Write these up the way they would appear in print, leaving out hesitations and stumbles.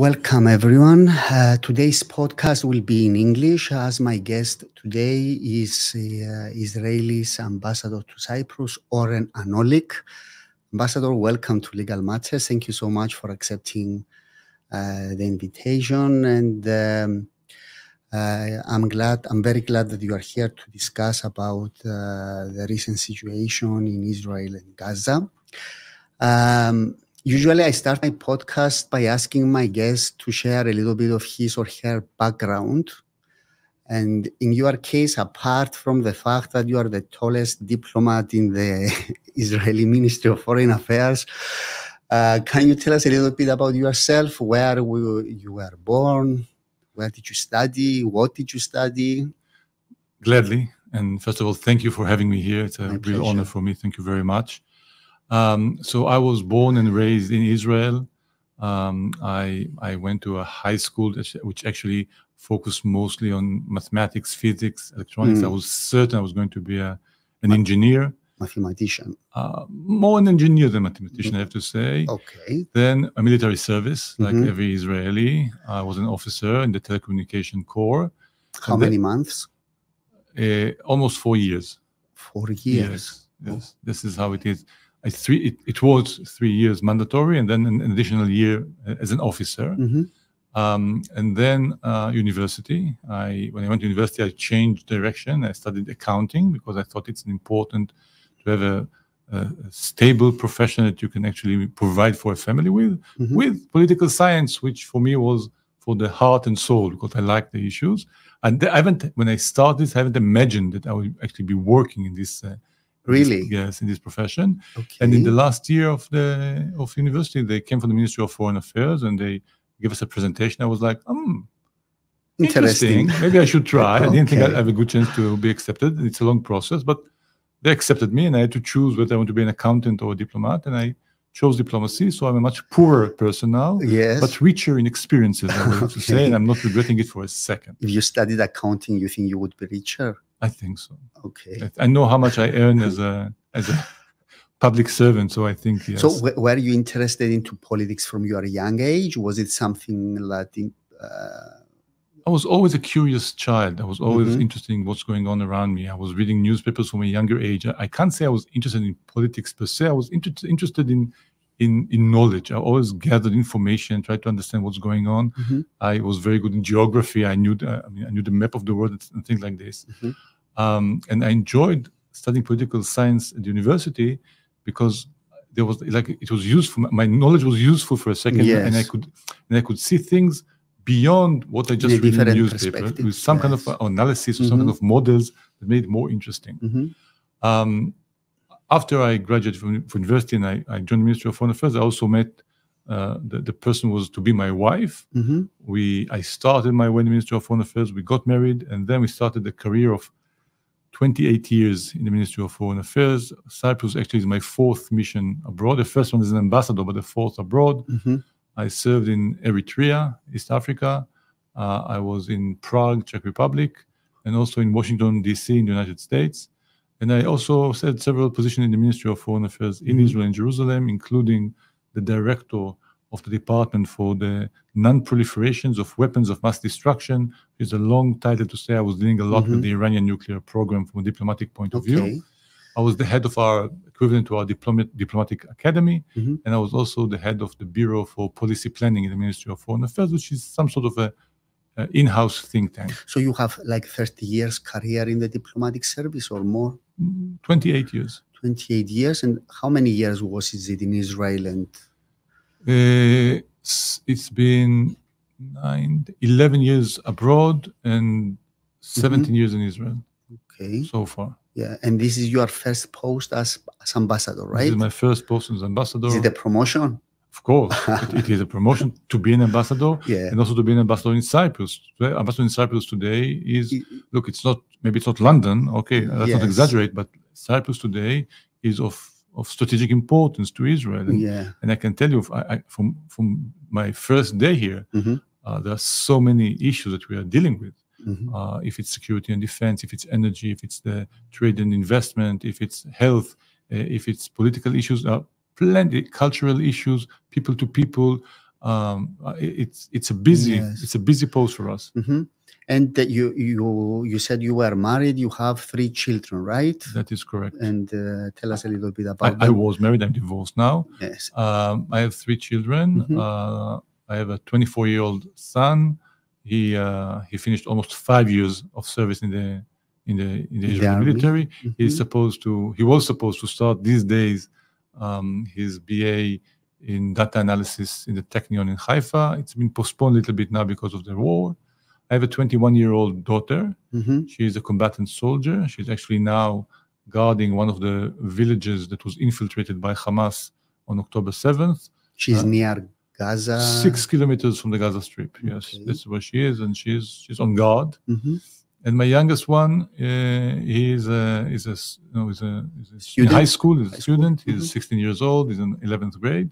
Welcome, everyone. Today's podcast will be in English, as my guest today is Israel's ambassador to Cyprus, Oren Anolik. Ambassador, welcome to Legal Matters. Thank you so much for accepting the invitation, and I'm very glad that you are here to discuss about the recent situation in Israel and Gaza. Usually I start my podcast by asking my guests to share a little bit of his or her background. And in your case, apart from the fact that you are the tallest diplomat in the Israeli Ministry of Foreign Affairs, can you tell us a little bit about yourself? Where you were born? Where did you study? What did you study? Gladly. And first of all, thank you for having me here. It's a real honor for me. Thank you very much. So I was born and raised in Israel. I went to a high school which actually focused mostly on mathematics, physics, electronics. I was certain I was going to be an engineer. Mathematician. More an engineer than mathematician, I have to say. Okay. Then a military service, like every Israeli. I was an officer in the telecommunication corps. How many months? Almost 4 years. 4 years. Yes. This is how it is. It was 3 years mandatory, and then an additional year as an officer. And then university. When I went to university, I changed direction. I studied accounting because I thought it's important to have a stable profession that you can actually provide for a family with political science, which for me was for the heart and soul, because I like the issues. And when I started, I haven't imagined that I would actually be working in this. Really? Yes, in this profession. Okay. And in the last year of university, they came from the Ministry of Foreign Affairs and they gave us a presentation. I was like, interesting. Maybe I should try. I didn't think I'd have a good chance to be accepted. It's a long process, but they accepted me and I had to choose whether I want to be an accountant or a diplomat. And I chose diplomacy. So I'm a much poorer person now, but richer in experiences, I would have to say. And I'm not regretting it for a second. If you studied accounting, you think you would be richer? I think so. Okay. I know how much I earn as a public servant, so I think yes. So were you interested into politics from your young age? Was it something that I was always a curious child. I was always interested in what's going on around me. I was reading newspapers from a younger age. I can't say I was interested in politics per se. I was interested in knowledge. I always gathered information, tried to understand what's going on. I was very good in geography. I knew the map of the world and things like this. And I enjoyed studying political science at the university because there was it was useful. My knowledge was useful for a second, and I could see things beyond what I just read in the newspaper with some kind of analysis or some kind of models that made it more interesting. After I graduated from university and I joined the Ministry of Foreign Affairs, I also met the person who was to be my wife. I started my way in the Ministry of Foreign Affairs. We got married, and then we started a career of 28 years in the Ministry of Foreign Affairs. Cyprus actually is my 4th mission abroad. The first one is an ambassador, but the 4th abroad. I served in Eritrea, East Africa. I was in Prague, Czech Republic, and also in Washington, D.C. in the United States. And I also had several positions in the Ministry of Foreign Affairs in Israel and Jerusalem, including the director of the Department for the Non-Proliferations of Weapons of Mass Destruction. It's a long title to say. I was dealing a lot with the Iranian nuclear program from a diplomatic point of view. I was the head of our equivalent to our diplomatic academy, and I was also the head of the Bureau for Policy Planning in the Ministry of Foreign Affairs, which is some sort of a in-house think tank. So you have like 30 years career in the diplomatic service or more? 28 years. 28 years. And how many years was it in Israel? And it's been 11 years abroad and 17 years in Israel. Okay. So far. Yeah, and this is your first post as ambassador, right? This is my first post as ambassador. Is it a promotion? Of course, it is a promotion to be an ambassador, and also to be an ambassador in Cyprus. Ambassador in Cyprus today is, look, maybe it's not London, okay, let's not exaggerate, but Cyprus today is of strategic importance to Israel. And I can tell you, from my first day here, there are so many issues that we are dealing with. If it's security and defense, if it's energy, if it's the trade and investment, if it's health, if it's political issues, plenty cultural issues, people to people, it's a busy post for us. And that you said you were married. You have 3 children, right? That is correct. And tell us a little bit about I was married. I'm divorced now. Yes. I have 3 children. I have a 24-year-old son. He finished almost 5 years of service in the Israeli military. He was supposed to start these days his BA in data analysis in the Technion in Haifa. It's been postponed a little bit now because of the war. I have a 21-year-old daughter. She is a combatant soldier. She's actually now guarding one of the villages that was infiltrated by Hamas on October 7th. She's near Gaza? 6 kilometers from the Gaza Strip, yes. Okay. That's where she is, and she's on guard. And my youngest one, he's in high school. He's a student. He's 16 years old. He's in 11th grade.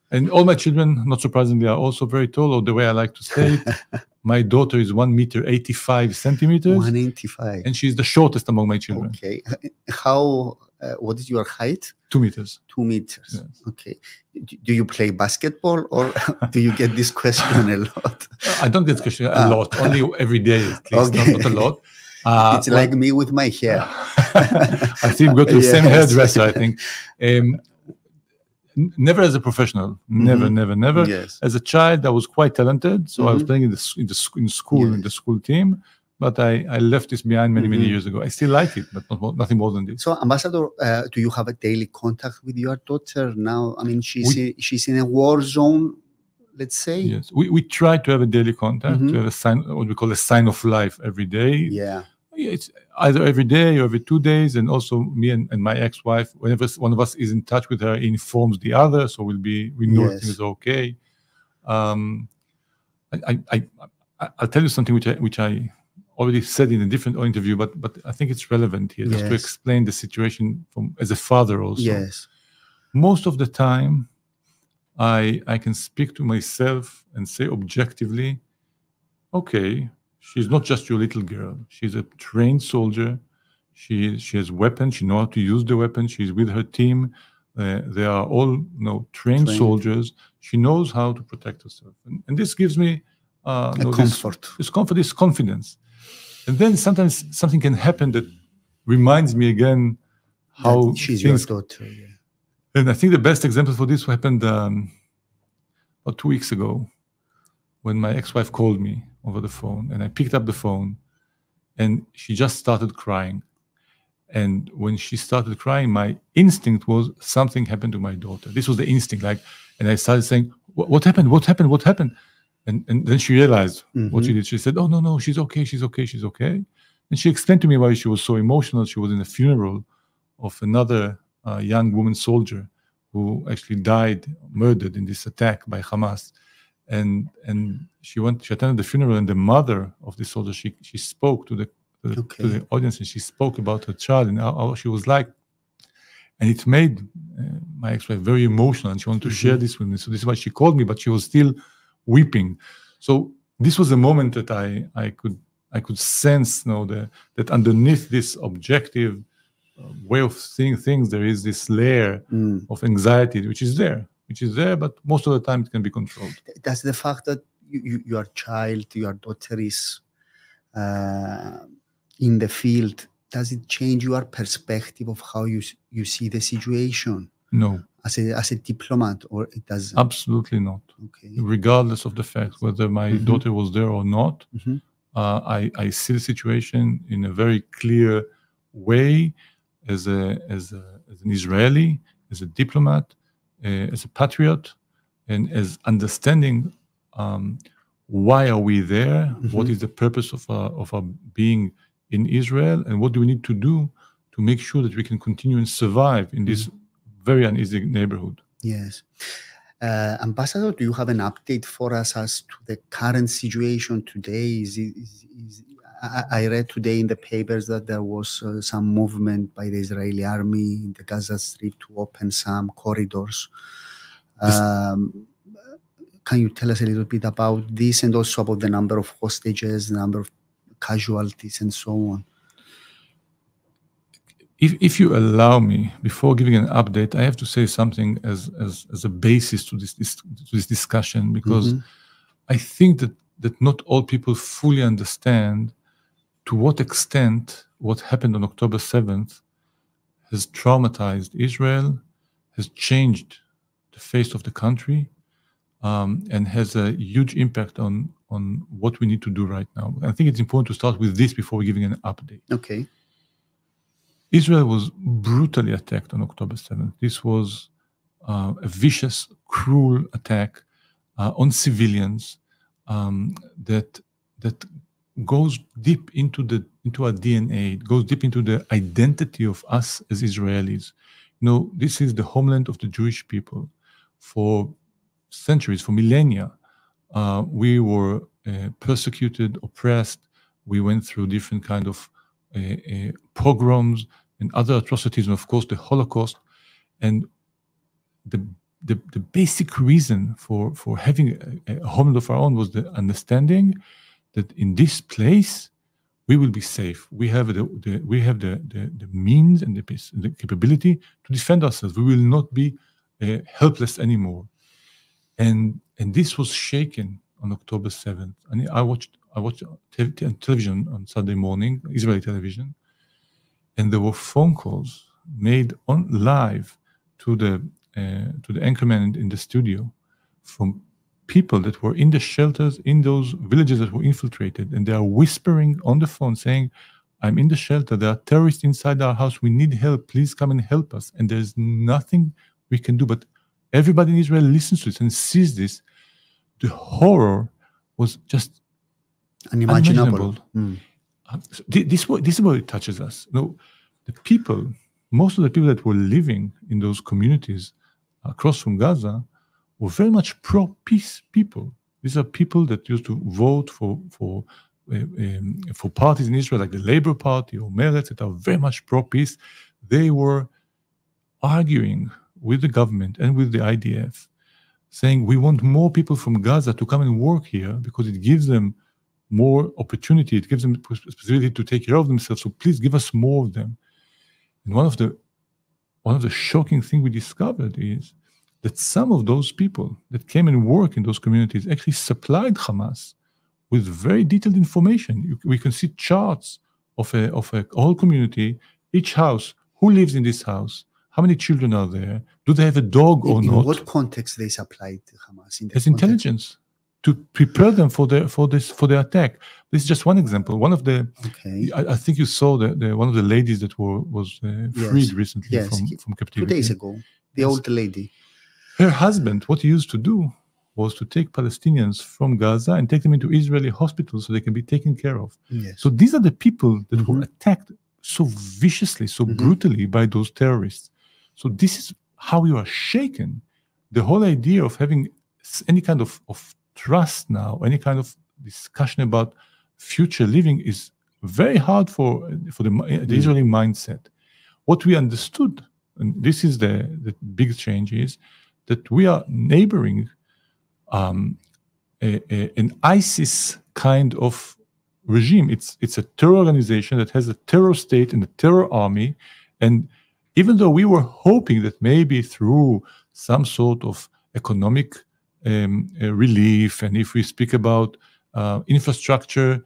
And all my children, not surprisingly, are also very tall, or the way I like to say it. My daughter is 1 meter 85 centimeters. 185. And she's the shortest among my children. Okay. What is your height? 2 meters. 2 meters. Yes. Okay. Do you play basketball, or do you get this question a lot? I don't get this question a lot. Only every day, at least. Okay. Not a lot. It's like me with my hair. I think we go to the same hairdresser, I think. Never as a professional, never. Yes. As a child, I was quite talented, so I was playing in the school team. But I left this behind many years ago. I still like it, but nothing more than this. So, Ambassador, do you have a daily contact with your daughter now? I mean, she's in a war zone, let's say. Yes, we try to have a daily contact. To have a sign, what we call a sign of life, every day. Yeah. It's either every day or every 2 days, and also me and my ex-wife, whenever one of us is in touch with her, informs the other, so we know everything is okay. I'll tell you something which I already said in a different interview, but I think it's relevant here, just to explain the situation as a father also. Yes. Most of the time, I can speak to myself and say objectively, okay, she's not just your little girl. She's a trained soldier. She has weapons. She knows how to use the weapons. She's with her team. They are all trained soldiers. She knows how to protect herself. And this gives me comfort. This comfort, this confidence. And then sometimes something can happen that reminds me again how she's your daughter. Yeah. And I think the best example for this happened about 2 weeks ago, when my ex-wife called me over the phone, and I picked up the phone, and she just started crying. And when she started crying, my instinct was something happened to my daughter. This was the instinct, and I started saying, "What happened? What happened? What happened?" And then she realized what she did. She said, "Oh, no, she's okay, she's okay, she's okay." And she explained to me why she was so emotional. She was in a funeral of another young woman soldier who actually died, murdered in this attack by Hamas. And she attended the funeral, and the mother of the soldier, she spoke to the audience, and she spoke about her child and how she was like. And it made my ex-wife very emotional, and she wanted to share this with me. So this is why she called me, but she was still weeping. So this was a moment that I could sense that underneath this objective way of seeing things, there is this layer of anxiety which is there, but most of the time it can be controlled. Does the fact that your daughter is in the field, does it change your perspective of how you see the situation? No. As a diplomat, or it doesn't? Absolutely not. Okay. Regardless of the fact whether my daughter was there or not, I see the situation in a very clear way as an Israeli, as a diplomat, as a patriot, and as understanding why are we there, what is the purpose of our being in Israel, and what do we need to do to make sure that we can continue and survive in this very uneasy neighborhood. Yes. Ambassador, do you have an update for us as to the current situation today? I read today in the papers that there was some movement by the Israeli army in the Gaza Strip to open some corridors. Can you tell us a little bit about this, and also about the number of hostages, the number of casualties, and so on? If you allow me, before giving an update, I have to say something as a basis to this discussion, because I think that not all people fully understand to what extent what happened on October 7th has traumatized Israel, has changed the face of the country, and has a huge impact on what we need to do right now. I think it's important to start with this before giving an update. Okay. Israel was brutally attacked on October 7th. This was a vicious, cruel attack on civilians that goes deep into our DNA. It goes deep into the identity of us as Israelis. This is the homeland of the Jewish people. For centuries, for millennia, we were persecuted, oppressed. We went through different kind of pogroms and other atrocities, and of course the Holocaust. And the basic reason for having a homeland of our own was the understanding that in this place we will be safe. We have the means and the capability to defend ourselves. We will not be helpless anymore. And this was shaken on October 7th. And I watched television on Saturday morning, Israeli television, and there were phone calls made on live to the anchorman in the studio from people that were in the shelters in those villages that were infiltrated, and they are whispering on the phone saying, "I'm in the shelter. There are terrorists inside our house. We need help. Please come and help us." And there's nothing we can do. But everybody in Israel listens to this and sees this. The horror was just unimaginable. This is where it touches us. The people, most of the people that were living in those communities across from Gaza were very much pro-peace people. These are people that used to vote for parties in Israel, like the Labour Party or Meretz, that are very much pro-peace. They were arguing with the government and with the IDF, saying, we want more people from Gaza to come and work here because it gives them more opportunity. It gives them the possibility to take care of themselves. So please give us more of them. And one of the shocking things we discovered is that some of those people that came and worked in those communities actually supplied Hamas with very detailed information. We can see charts of a whole community, each house, who lives in this house, how many children are there, do they have a dog or not? In what context they supplied Hamas? As intelligence, to prepare them for the attack. This is just one example. One of the, I think you saw one of the ladies that was freed recently from captivity. 2 days ago, the old lady. Her husband, what he used to do was to take Palestinians from Gaza and take them into Israeli hospitals so they can be taken care of. Yes. So these are the people that were attacked so viciously, so brutally by those terrorists. So this is how you are shaken. The whole idea of having any kind of trust now, any kind of discussion about future living is very hard for the Israeli mindset. What we understood, and this is the big change, is that we are neighboring an ISIS kind of regime. It's a terror organization that has a terror state and a terror army. And even though we were hoping that maybe through some sort of economic relief, and if we speak about infrastructure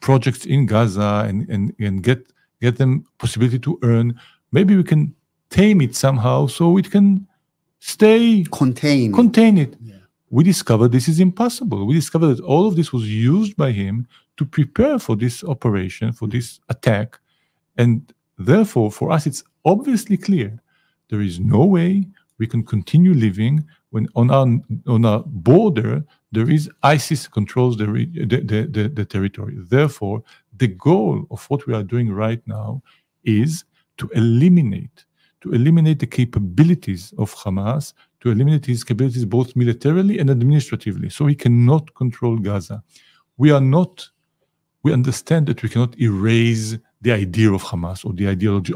projects in Gaza and get them possibility to earn, maybe we can tame it somehow so it can contain it. Yeah. We discovered this is impossible. We discovered that all of this was used by him to prepare for this operation, for this attack. And therefore, for us, it's obviously clear there is no way we can continue living when on our border there is ISIS controls the territory. Therefore, the goal of what we are doing right now is to eliminate the capabilities of Hamas, to eliminate his capabilities both militarily and administratively, so he cannot control Gaza. We understand that we cannot erase the idea of Hamas or the ideology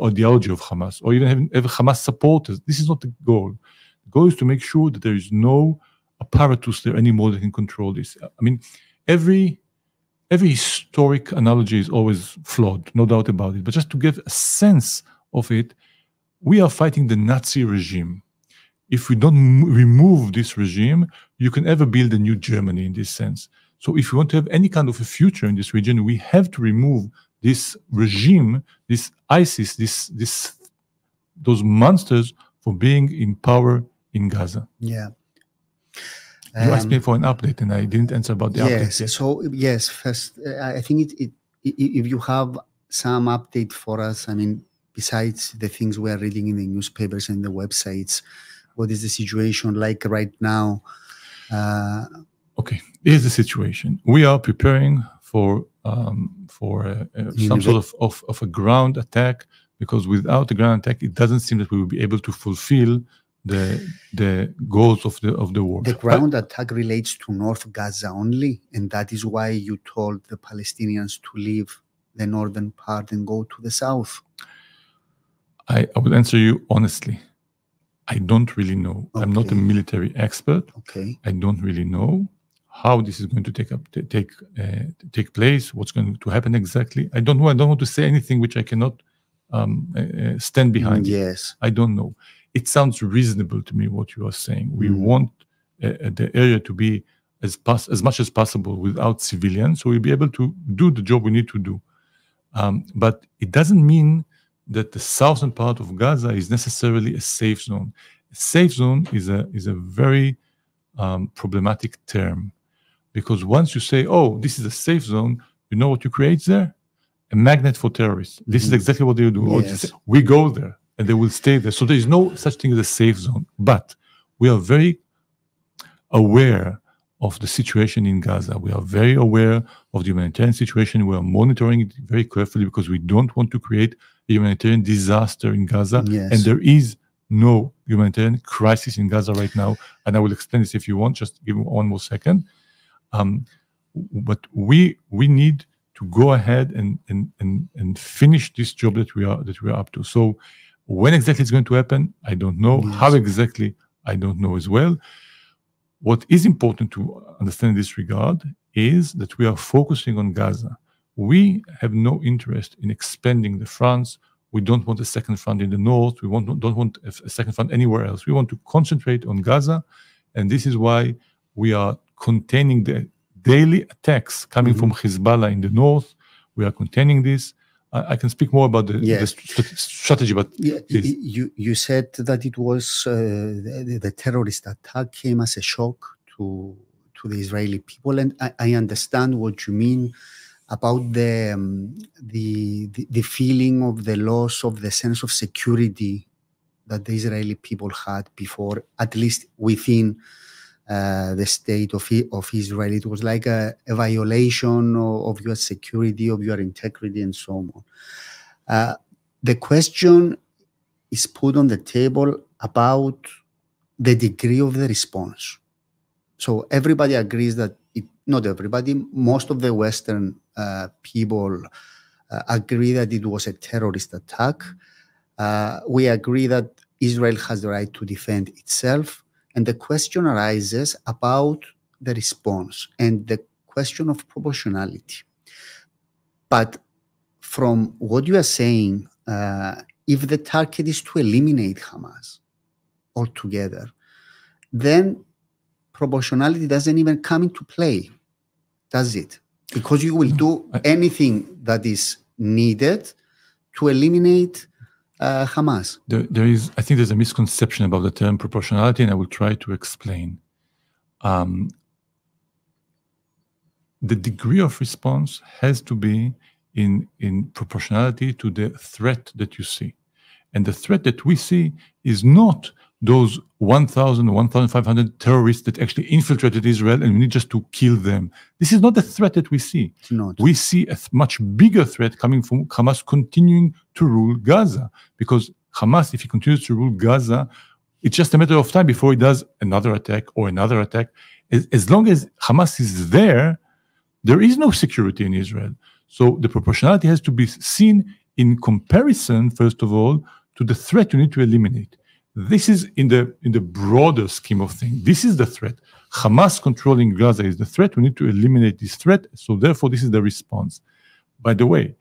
of Hamas, or even have Hamas supporters. This is not the goal. The goal is to make sure that there is no apparatus there anymore that can control this. I mean, every historic analogy is always flawed, no doubt about it. But just to give a sense of it, we are fighting the Nazi regime. If we don't remove this regime, you can never build a new Germany in this sense. So if we want to have any kind of a future in this region, we have to remove this regime, this ISIS, those monsters for being in power in Gaza. Yeah. You asked me for an update, and I didn't answer about the update yet. So yes, first, I think if you have some update for us, I mean, besides the things we are reading in the newspapers and the websites, what is the situation like right now? Okay, here's the situation. We are preparing for some sort of a ground attack, because without a ground attack, it doesn't seem that we will be able to fulfill the goals of the war. The ground attack relates to North Gaza only, and that is why you told the Palestinians to leave the northern part and go to the south. I will answer you honestly. I don't really know. Okay. I'm not a military expert. Okay. I don't really know how this is going to take place. What's going to happen exactly? I don't know. I don't want to say anything which I cannot stand behind. Yes. I don't know. It sounds reasonable to me what you are saying. We want the area to be as much as possible without civilians, so we'll be able to do the job we need to do. But it doesn't mean that the southern part of Gaza is necessarily a safe zone. A safe zone is a very problematic term, because once you say, "Oh, this is a safe zone," you know what you create there? A magnet for terrorists. This is exactly what they do. Yes. We go there, and they will stay there. So there is no such thing as a safe zone. But we are very aware of the situation in Gaza. We are very aware of the humanitarian situation. We are monitoring it very carefully, because we don't want to create a humanitarian disaster in Gaza. Yes. And there is no humanitarian crisis in Gaza right now. And I will explain this if you want. Just give me one more second. But we need to go ahead and finish this job that we are up to. So when exactly it's going to happen, I don't know. Yes. How exactly, I don't know as well. What is important to understand in this regard is that we are focusing on Gaza. We have no interest in expanding the fronts. We don't want a second front in the north. We don't want a second front anywhere else. We want to concentrate on Gaza, and this is why we are containing the daily attacks coming from Hezbollah in the north. We are containing this. I can speak more about the strategy, but you said that it was the terrorist attack came as a shock to the Israeli people, and I understand what you mean about the feeling of the loss of the sense of security that the Israeli people had before, at least within the state of Israel. It was like a violation of your security, of your integrity, and so on. The question is put on the table about the degree of the response. So everybody agrees that, not everybody, most of the Western people agree that it was a terrorist attack. We agree that Israel has the right to defend itself. And the question arises about the response and the question of proportionality. But from what you are saying, if the target is to eliminate Hamas altogether, then proportionality doesn't even come into play, does it? Because you will do anything that is needed to eliminate Hamas. I think there's a misconception about the term proportionality, and I will try to explain. The degree of response has to be in proportionality to the threat that you see. And the threat that we see is not those 1,000 or 1,500 terrorists that actually infiltrated Israel and we need just to kill them. This is not the threat that we see. It's not. We see a much bigger threat coming from Hamas continuing to rule Gaza. Because Hamas, if he continues to rule Gaza, it's just a matter of time before he does another attack or another attack. As long as Hamas is there, there is no security in Israel. So the proportionality has to be seen in comparison, first of all, to the threat you need to eliminate. This is in the broader scheme of things. This is the threat. Hamas controlling Gaza is the threat. We need to eliminate this threat. So therefore, this is the response. By the way,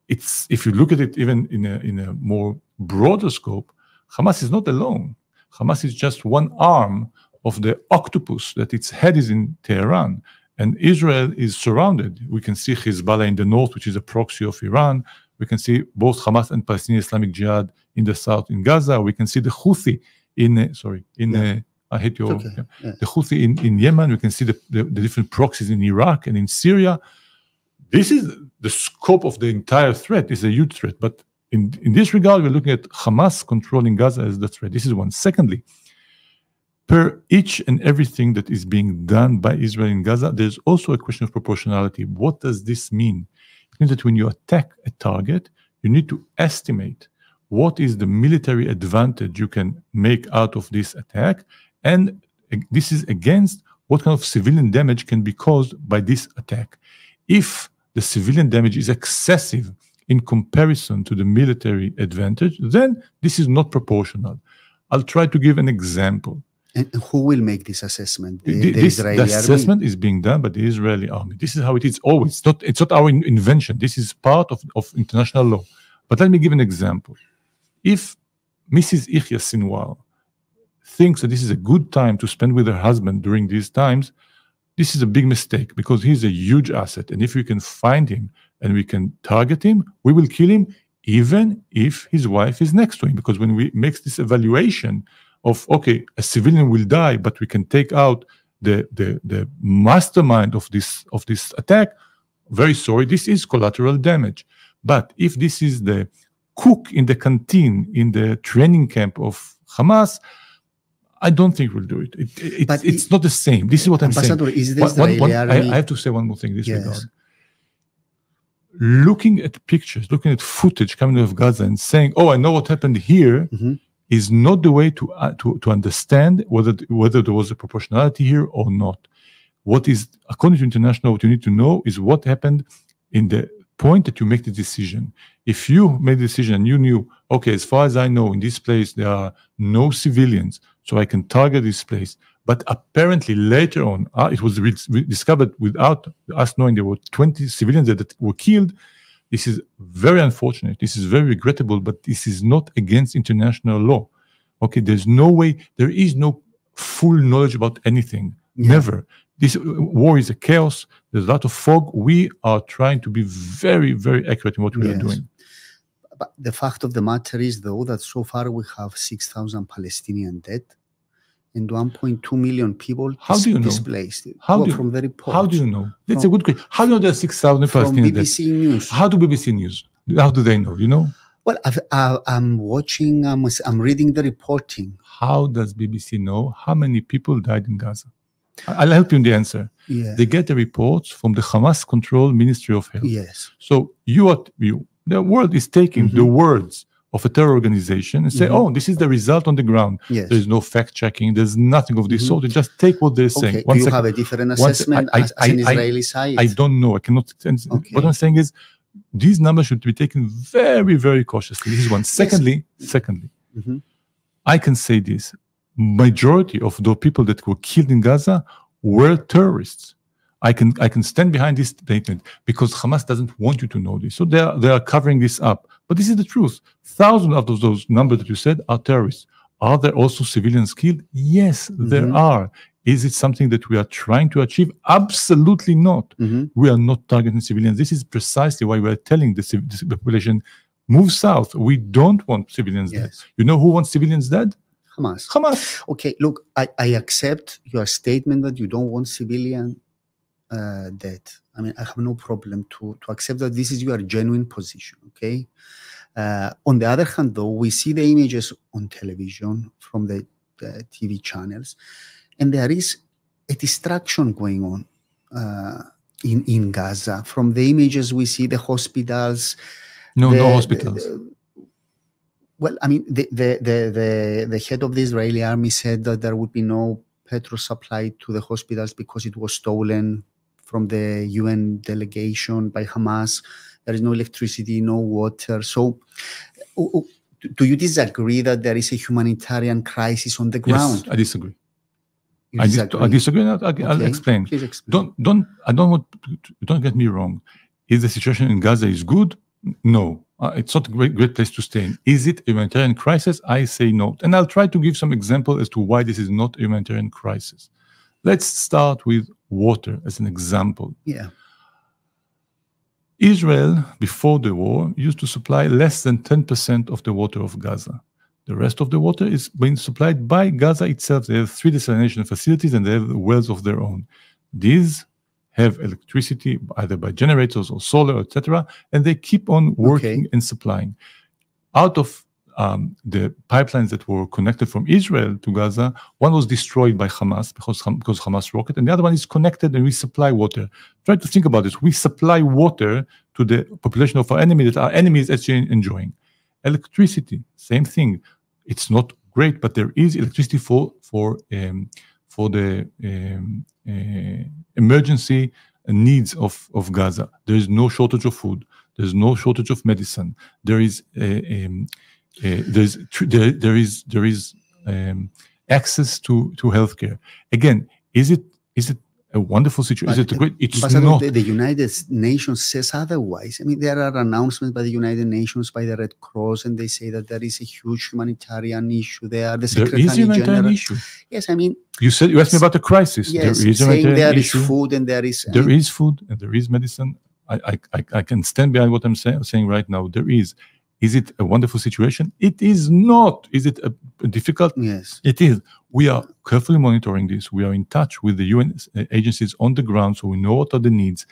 if you look at it even in a more broader scope, Hamas is not alone. Hamas is just one arm of the octopus that its head is in Tehran. And Israel is surrounded. We can see Hezbollah in the north, which is a proxy of Iran. We can see both Hamas and Palestinian Islamic Jihad in the south in Gaza. We can see the Houthi I hate your... Okay. Yeah. The Houthi in Yemen. We can see the different proxies in Iraq and in Syria. This is the scope of the entire threat. It's a huge threat. But in this regard, we're looking at Hamas controlling Gaza as the threat. This is one. Secondly, per each and everything that is being done by Israel in Gaza, there's also a question of proportionality. What does this mean? It means that when you attack a target, you need to estimate what is the military advantage you can make out of this attack. And this is against what kind of civilian damage can be caused by this attack. If the civilian damage is excessive in comparison to the military advantage, then this is not proportional. I'll try to give an example. And who will make this assessment? The Israeli assessment army? is being done by the Israeli army. This is how it is always. It's not our invention. This is part of international law. But let me give an example. If Mrs. Ihya Sinwar thinks that this is a good time to spend with her husband during these times, this is a big mistake because he's a huge asset. And if we can find him and we can target him, we will kill him even if his wife is next to him. Because when we make this evaluation of, okay, a civilian will die, but we can take out the mastermind of this attack, very sorry, this is collateral damage. But if this is the cook in the canteen in the training camp of Hamas, I don't think we'll do it. It's not the same. This is what I'm saying. Is the Israeli army... I have to say one more thing in this Yes. regard. Looking at pictures, looking at footage coming out of Gaza and saying, "Oh, I know what happened here," is not the way to understand whether there was a proportionality here or not. What is, according to international, what you need to know is what happened in the point that you make the decision. If you made the decision and you knew, okay, as far as I know, in this place there are no civilians, so I can target this place. But apparently later on, it was discovered without us knowing there were 20 civilians that were killed. This is very unfortunate. This is very regrettable, but this is not against international law. Okay, there's no way, there is no full knowledge about anything. Yeah. Never. This war is a chaos. There's a lot of fog. We are trying to be very, very accurate in what we are doing. But the fact of the matter is, though, that so far we have 6,000 Palestinians dead and 1.2 million people displaced. From the report. How do you know? That's a good question. How do you know there are 6,000 Palestinians dead? BBC News. How do BBC News? How do they know? You know? Well, I'm watching, I'm reading the reporting. How does BBC know how many people died in Gaza? I'll help you in the answer. Yeah. They get the reports from the Hamas-controlled Ministry of Health. Yes. So the world is taking the words of a terror organization and say, oh, this is the result on the ground. Yes. There's no fact-checking. There's nothing of this sort. You just take what they're saying. Do you have a different assessment as an Israeli side? I don't know. I cannot. What I'm saying is these numbers should be taken very, very cautiously. This is one. Secondly, I can say this. Majority of the people that were killed in Gaza were terrorists. I can stand behind this statement because Hamas doesn't want you to know this. So they are covering this up. But this is the truth. Thousands of those numbers that you said are terrorists. Are there also civilians killed? Yes, there are. Is it something that we are trying to achieve? Absolutely not. We are not targeting civilians. This is precisely why we are telling the population, move south. We don't want civilians dead. You know who wants civilians dead? Hamas. Okay, look, I accept your statement that you don't want civilian dead. I mean, I have no problem to accept that this is your genuine position, okay? On the other hand, though, we see the images on television from the TV channels, and there is a distraction going on in Gaza. From the images we see, the hospitals. No hospitals. Well, I mean, the head of the Israeli army said that there would be no petrol supply to the hospitals because it was stolen from the UN delegation by Hamas. There is no electricity, no water. So do you disagree that there is a humanitarian crisis on the ground? Yes, I disagree. I disagree. I'll explain. Please explain. Don't get me wrong. If the situation in Gaza is good, No, it's not a great place to stay in. Is it a humanitarian crisis? I say no. And I'll try to give some example as to why this is not a humanitarian crisis. Let's start with water as an example. Yeah. Israel, before the war, used to supply less than 10% of the water of Gaza. The rest of the water is being supplied by Gaza itself. They have 3 desalination facilities and they have wells of their own. These have electricity either by generators or solar, etc., and they keep on working and supplying. Out of the pipelines that were connected from Israel to Gaza, one was destroyed by Hamas because Hamas rocket, and the other one is connected and we supply water. Try to think about this. We supply water to the population of our enemy that our enemy is actually enjoying. Electricity, same thing. It's not great, but there is electricity for the emergency needs of Gaza. There is no shortage of food. There's no shortage of medicine. There is access to healthcare. Again, is it a wonderful situation? Is it a great? It's not. The United Nations says otherwise. I mean, there are announcements by the United Nations, by the Red Cross, and they say that there is a huge humanitarian issue there. The Secretary There is a humanitarian General, issue. Yes, I mean. You asked me about the crisis. Yes, there is saying there issue. Is food and there is. There is food and there is medicine. I can stand behind what I'm saying right now. There is. Is it a wonderful situation? It is not. Is it a difficult? Yes. It is. We are carefully monitoring this. We are in touch with the UN agencies on the ground, so we know what are the needs.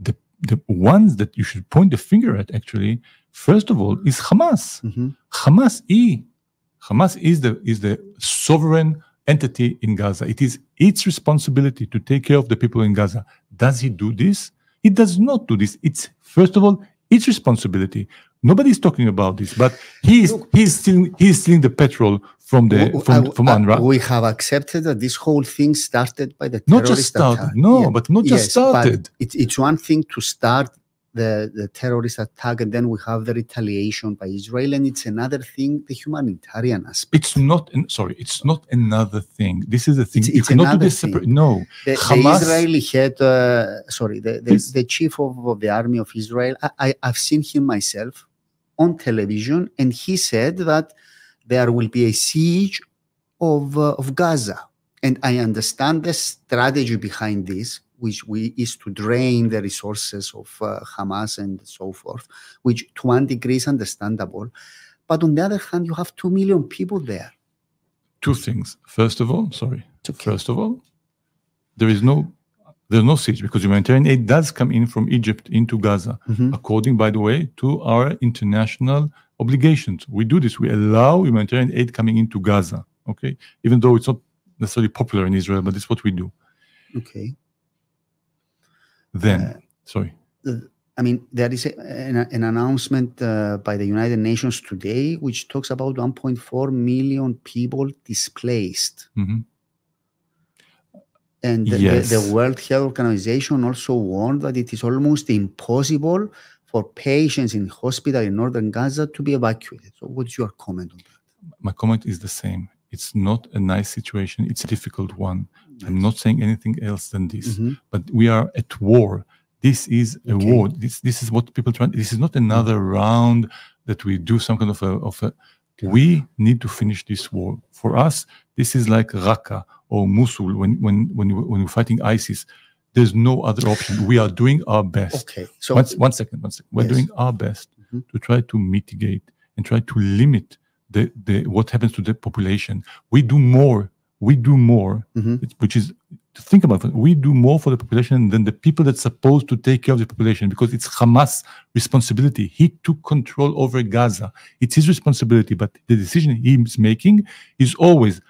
The ones that you should point the finger at, actually, first of all, is Hamas. Mm-hmm. Hamas is the sovereign entity in Gaza. It is its responsibility to take care of the people in Gaza. Does he do this? He does not do this. It's, first of all, its responsibility. Nobody's talking about this, but he's stealing the petrol from UNRWA. We have accepted that this whole thing started by the terrorist not just started. attack. No, yeah. But not just started. It's one thing to start the terrorist attack, and then we have the retaliation by Israel, and it's another thing, the humanitarian aspect. It's not. Sorry, it's not another thing. This is the thing. It's another thing. No, the Israeli head, the chief of the army of Israel. I've seen him myself on television, and he said that there will be a siege of Gaza. And I understand the strategy behind this, which is to drain the resources of Hamas and so forth, which to one degree is understandable. But on the other hand, you have 2 million people there. Two things. First of all, there's no siege because humanitarian aid does come in from Egypt into Gaza, according, by the way, to our international obligations. We do this. We allow humanitarian aid coming into Gaza, okay? Even though it's not necessarily popular in Israel, but it's what we do. Okay. Then, I mean, there is an announcement by the United Nations today, which talks about 1.4 million people displaced. And the World Health Organization also warned that it is almost impossible for patients in hospital in northern Gaza to be evacuated. So what's your comment on that? My comment is the same. It's not a nice situation. It's a difficult one. Nice. I'm not saying anything else than this. But we are at war. This is a war. This is what people try. This is not another round that we do some kind of a we need to finish this war. For us, this is like Raqqa or Mosul when we're fighting ISIS. There's no other option. We are doing our best. Okay. So one second. We're doing our best to try to mitigate and try to limit what happens to the population. We do more, which is, to think about it, we do more for the population than the people that's supposed to take care of the population, because it's Hamas' responsibility. He took control over Gaza. It's his responsibility, but the decision he's making is always,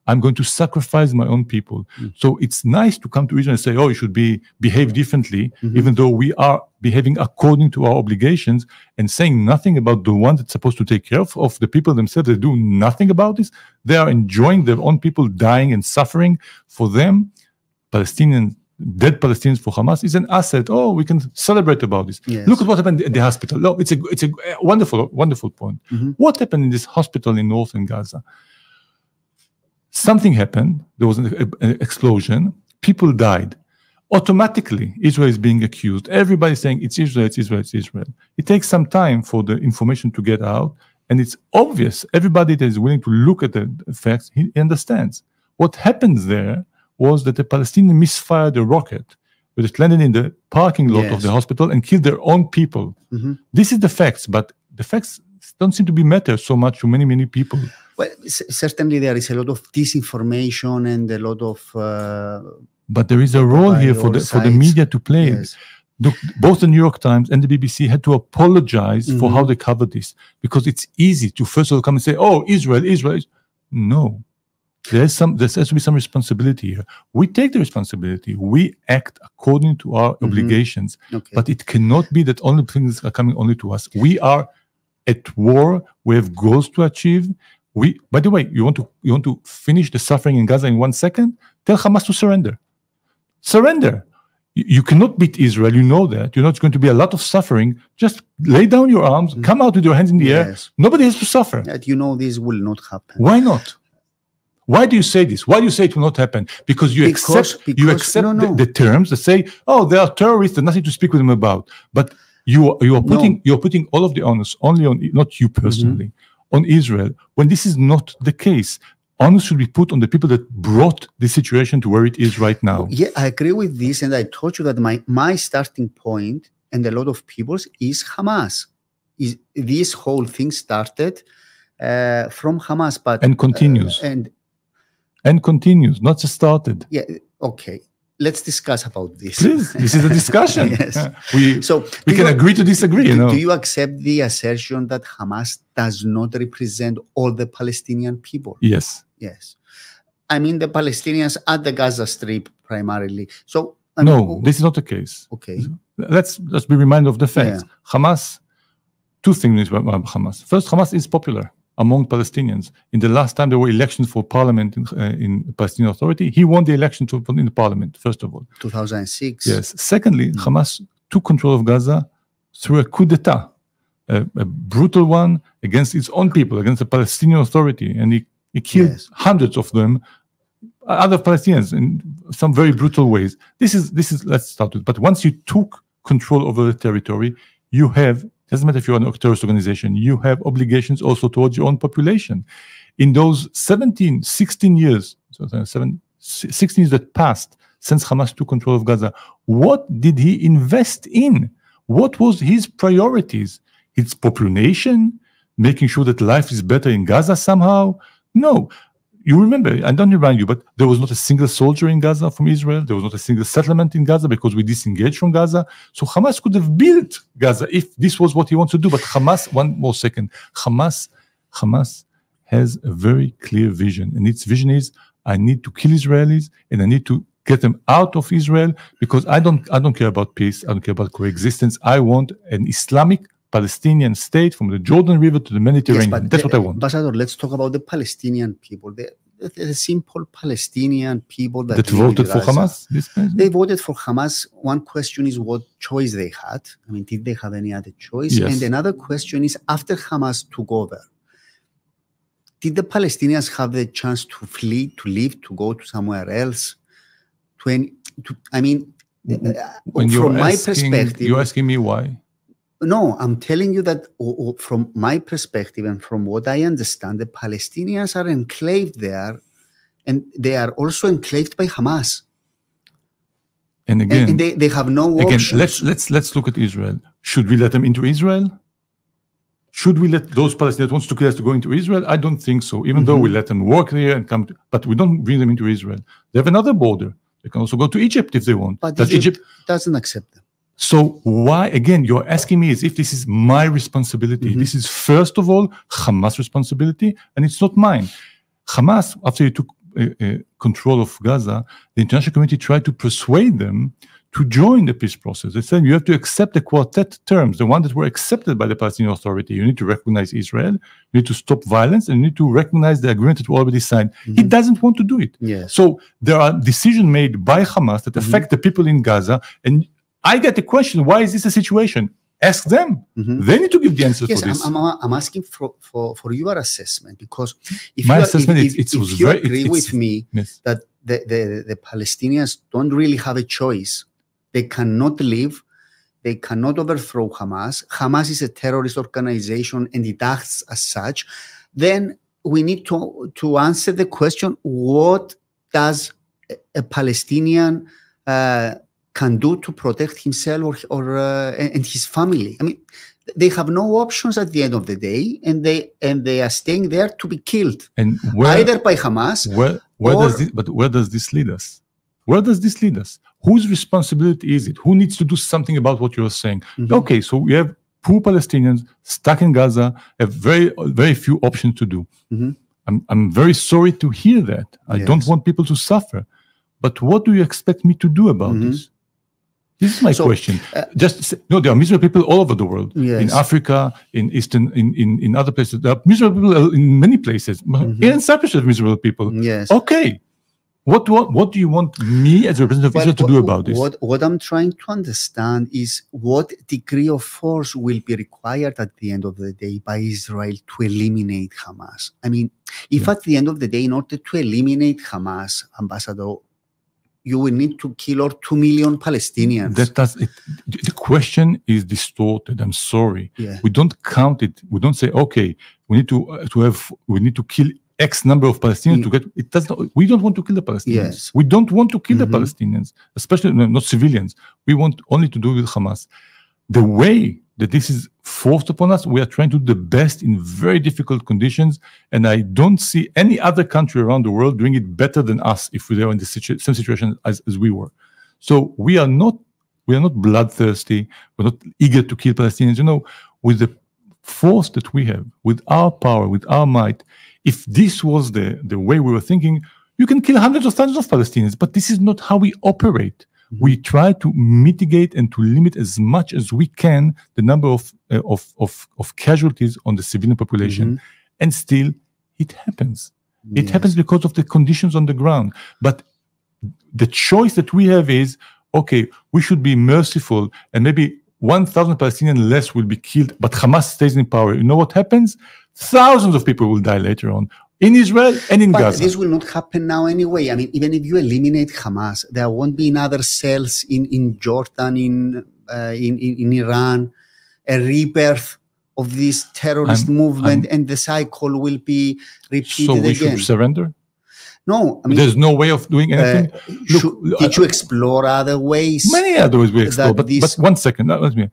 I'm going to sacrifice my own people. So it's nice to come to Israel and say, oh, you should behave differently, even though we are behaving according to our obligations, and saying nothing about the one that's supposed to take care of the people themselves. They do nothing about this. They are enjoying their own people dying and suffering. For them, dead Palestinians for Hamas is an asset. Oh, we can celebrate about this. Yes. Look at what happened at the hospital. No, it's a wonderful point. What happened in this hospital in northern Gaza? Something happened. There was an explosion. People died. automatically Israel is being accused. Everybody's saying it's Israel, it's Israel, it's Israel. It takes some time for the information to get out, and it's obvious. Everybody that is willing to look at the facts, he understands. What happens there was that the Palestinians misfired a rocket, but it landed in the parking lot of the hospital and killed their own people. This is the facts, but the facts don't seem to be matter so much to many, many people. Well, certainly there is a lot of disinformation and a lot of... but there is a role here for the media to play. Yes. Both the New York Times and the BBC had to apologize for how they covered this, because it's easy to first of all come and say, "Oh, Israel, Israel." No, there has to be some responsibility here. We take the responsibility. We act according to our obligations, but it cannot be that only things are coming only to us. We are at war. We have goals to achieve. By the way, you want to finish the suffering in Gaza in 1 second? Tell Hamas to surrender. Surrender. You cannot beat Israel. You know that. You know it's going to be a lot of suffering. Just lay down your arms, come out with your hands in the air. Nobody has to suffer. You know this will not happen. Why not? Why do you say this? Why do you say it will not happen? Because you accept the terms that say, "Oh, they are terrorists. There's nothing to speak with them about." But you're putting all of the onus only on, not you personally, on Israel, when this is not the case. Onus should be put on the people that brought the situation to where it is right now. Yeah, I agree with this, and I told you that my starting point, and a lot of people's, is Hamas. This whole thing started from Hamas, but and continues and continues, not just started. Yeah, okay. Let's discuss about this. Please, this is a discussion. Yes. We can agree to disagree. Do you accept the assertion that Hamas does not represent all the Palestinian people? Yes. Yes. I mean the Palestinians at the Gaza Strip primarily. So no, this is not the case. Okay. Let's be reminded of the facts. Hamas, two things about Hamas. First, Hamas is popular among Palestinians. In the last time there were elections for parliament in Palestinian Authority, he won the election in the parliament, first of all. 2006. Yes. Secondly, Hamas took control of Gaza through a coup d'etat, a brutal one against its own people, against the Palestinian Authority, and he killed hundreds of them, other Palestinians, in some very brutal ways. This is let's start with. But once you took control over the territory, you have, doesn't matter if you're a terrorist organization, you have obligations also towards your own population. In those 16 years that passed since Hamas took control of Gaza, what did he invest in? What was his priorities? Its population? Making sure that life is better in Gaza somehow? No. You remember, I don't remind you, but there was not a single soldier in Gaza from Israel. There was not a single settlement in Gaza because we disengaged from Gaza. So Hamas could have built Gaza if this was what he wants to do. But Hamas, one more second, Hamas has a very clear vision. And its vision is, I need to kill Israelis and I need to get them out of Israel because I don't care about peace. I don't care about coexistence. I want an Islamic Palestinian state from the Jordan River to the Mediterranean. Yes, that's what I want. Ambassador, let's talk about the Palestinian people. The simple Palestinian people that voted for Hamas? They voted for Hamas. One question is what choice they had. I mean, did they have any other choice? Yes. And another question is, after Hamas took over, did the Palestinians have the chance to flee, to leave, to go to somewhere else? From my perspective... You're asking me why? No, I'm telling you that from my perspective and from what I understand, the Palestinians are enclaved there, and they are also enclaved by Hamas. And again, and they have no options. Let's look at Israel. Should we let them into Israel? Should we let those Palestinians that wants to kill us to go into Israel? I don't think so. Even though we let them work there and come, but we don't bring them into Israel. They have another border. They can also go to Egypt if they want. But Egypt doesn't accept them. So why, again, you're asking me as if this is my responsibility. This is, first of all, Hamas' responsibility, and it's not mine. Hamas, after he took control of Gaza, the international community tried to persuade them to join the peace process. They said, you have to accept the quartet terms, the one that were accepted by the Palestinian Authority. You need to recognize Israel, you need to stop violence, and you need to recognize the agreement that we already signed. He doesn't want to do it. Yes. So there are decisions made by Hamas that affect the people in Gaza, and I get the question, why is this a situation? Ask them. They need to give the answer for this. I'm asking for your assessment, because if My you, assessment if you agree with me that the Palestinians don't really have a choice. They cannot leave. They cannot overthrow Hamas. Hamas is a terrorist organization and it acts as such. Then we need to answer the question, what does a Palestinian can do to protect himself and his family? I mean, they have no options at the end of the day, and they are staying there to be killed, and either by Hamas. Where does this lead us? Where does this lead us? Whose responsibility is it? Who needs to do something about what you're saying? Mm-hmm. Okay, so we have poor Palestinians stuck in Gaza, have very, very few options to do. Mm-hmm. I'm very sorry to hear that. I don't want people to suffer. But what do you expect me to do about this? This is my question. There are miserable people all over the world. Yes. In Africa, in Eastern, in other places. There are miserable people in many places. Here in Cyprus, there are miserable people. Yes. Okay. What do you want me as a representative of Israel to do about this? What I'm trying to understand is what degree of force will be required at the end of the day by Israel to eliminate Hamas. I mean, if at the end of the day, in order to eliminate Hamas, Ambassador, you will need to kill or 2 million Palestinians. The question is distorted. I'm sorry. Yeah. We don't count it. We don't say, okay, we need to kill X number of Palestinians to get it. We don't want to kill the Palestinians. Yes. We don't want to kill the Palestinians, especially not civilians. We want only to do with Hamas. The way that this is forced upon us, we are trying to do the best in very difficult conditions, and I don't see any other country around the world doing it better than us if we are in the same situation as we were. So we are not bloodthirsty. We're not eager to kill Palestinians. You know, with the force that we have, with our power, with our might, if this was the way we were thinking, you can kill hundreds of thousands of Palestinians, but this is not how we operate. We try to mitigate and to limit as much as we can the number of casualties on the civilian population, and still it happens. It happens because of the conditions on the ground. But the choice that we have is, okay, we should be merciful, and maybe 1,000 Palestinians less will be killed, but Hamas stays in power. You know what happens? Thousands of people will die later on. In Israel and in Gaza. But this will not happen now anyway. I mean, even if you eliminate Hamas, there won't be another cells in Jordan, in Iran, a rebirth of this terrorist movement, and the cycle will be repeated again. So we should surrender? No, I mean, there's no way of doing anything. Did you explore other ways? Many other ways we explored. But 1 second, let me.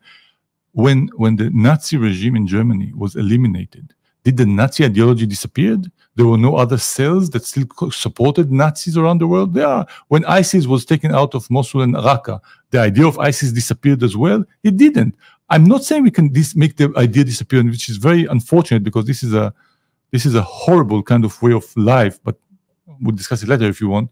When the Nazi regime in Germany was eliminated, did the Nazi ideology disappear? There were no other cells that still supported Nazis around the world. When ISIS was taken out of Mosul and Raqqa, the idea of ISIS disappeared as well. It didn't. I'm not saying we can make the idea disappear, which is very unfortunate because this is a horrible kind of way of life. But we'll discuss it later if you want.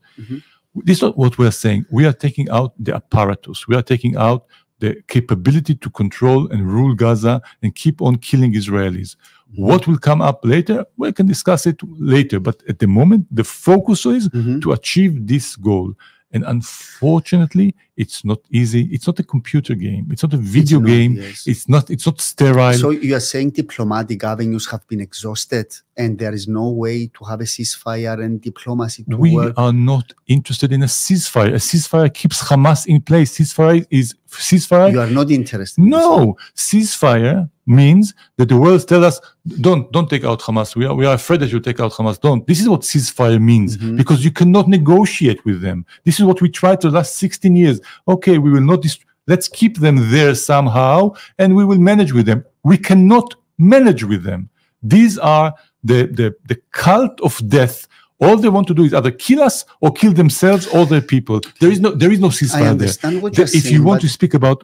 This is not what we are saying. We are taking out the apparatus. We are taking out the capability to control and rule Gaza and keep on killing Israelis. What will come up later? We can discuss it later. But at the moment, the focus is to achieve this goal. And unfortunately, it's not easy. It's not a computer game. It's not a video game. Yes. It's not sterile. So you are saying diplomatic avenues have been exhausted and there is no way to have a ceasefire and diplomacy to work? We are not interested in a ceasefire. A ceasefire keeps Hamas in place. Ceasefire. You are not interested. No. Ceasefire means that the world tells us, don't take out Hamas. We are afraid that you take out Hamas. Don't. This is what ceasefire means, because you cannot negotiate with them. This is what we tried the last 16 years. Okay, we will not. Let's keep them there somehow, and we will manage with them. We cannot manage with them. These are the cult of death. All they want to do is either kill us or kill themselves or their people. There is no ceasefire there. I understand what you're saying. If you want to speak about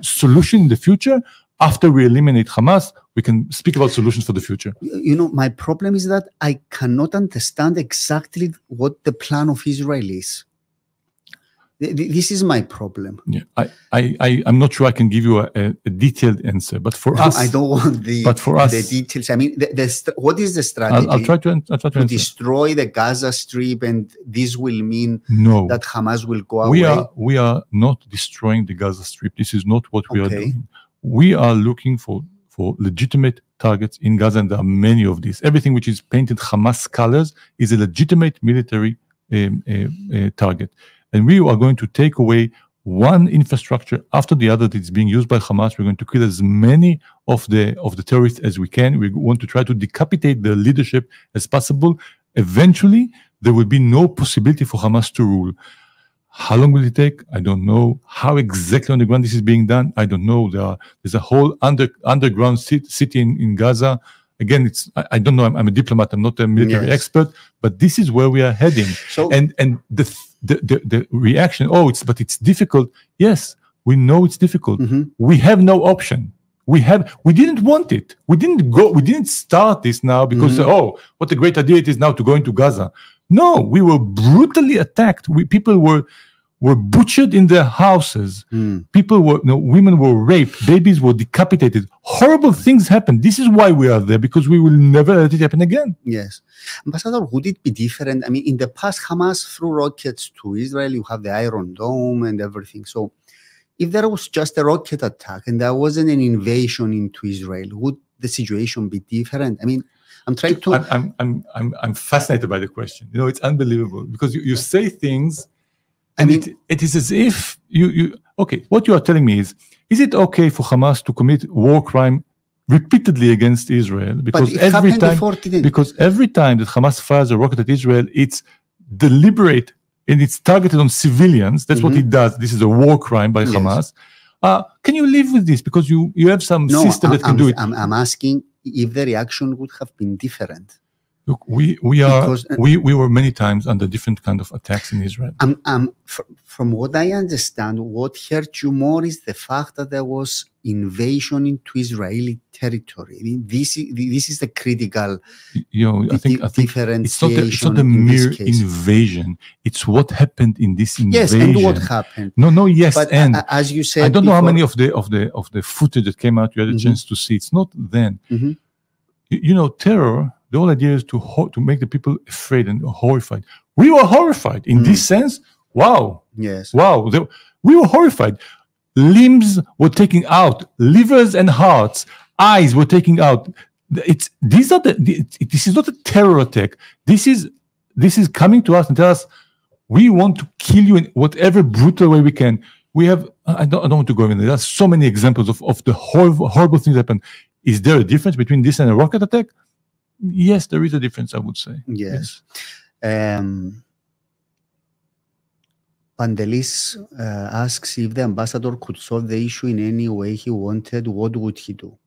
solution in the future, after we eliminate Hamas, we can speak about solutions for the future. You know, my problem is that I cannot understand exactly what the plan of Israel is. This is my problem. Yeah, I'm not sure I can give you a detailed answer, but for us, I don't want the details. I mean, what is the strategy? I'll try to destroy the Gaza Strip, and this will mean that Hamas will go away. We are not destroying the Gaza Strip. This is not what we are doing. We are looking for legitimate targets in Gaza, and there are many of these. Everything which is painted Hamas colors is a legitimate military target. And we are going to take away one infrastructure after the other that is being used by Hamas. We're going to kill as many of the terrorists as we can. We want to try to decapitate the leadership as possible. Eventually, there will be no possibility for Hamas to rule. How long will it take? I don't know. How exactly on the ground this is being done? I don't know. There's a whole underground city in Gaza. Again, I don't know. I'm a diplomat. I'm not a military expert, but this is where we are heading. So, and the reaction. But it's difficult. Yes, we know it's difficult. We have no option. We didn't want it. We didn't start this now because what a great idea it is now to go into Gaza. No, we were brutally attacked. People were butchered in their houses. Women were raped. Babies were decapitated. Horrible things happened. This is why we are there, because we will never let it happen again. Yes. Ambassador, would it be different? I mean, in the past, Hamas threw rockets to Israel. You have the Iron Dome and everything. So if there was just a rocket attack and there wasn't an invasion into Israel, would the situation be different? I mean, I'm trying to... I'm fascinated by the question. It's unbelievable because you say things and it is as if okay, what you are telling me is it okay for Hamas to commit war crime repeatedly against Israel? Because every time that Hamas fires a rocket at Israel, it's deliberate and it's targeted on civilians. That's what it does. This is a war crime by Hamas. Can you live with this? Because you have some system that can do it. I'm asking if the reaction would have been different. Look, we were many times under different kind of attacks in Israel. From what I understand, what hurt you more is the fact that there was invasion into Israeli territory. I mean, this is the critical I think differentiation. It's not a mere invasion. It's what happened in this invasion. Yes, and what happened. No, yes, but and as you said, I don't know how many of the footage that came out you had a chance to see. It's not then. Terror. The whole idea is to make the people afraid and horrified. We were horrified in this sense. Wow. Yes. Wow. We were horrified. Limbs were taken out. Livers and hearts. Eyes were taken out. This is not a terror attack. This is coming to us and tell us we want to kill you in whatever brutal way we can. We have. I don't want to go in there. There are so many examples of the horrible things that happen. Is there a difference between this and a rocket attack? Yes, there is a difference, I would say. Yes. Pandelis asks if the ambassador could solve the issue in any way he wanted, what would he do?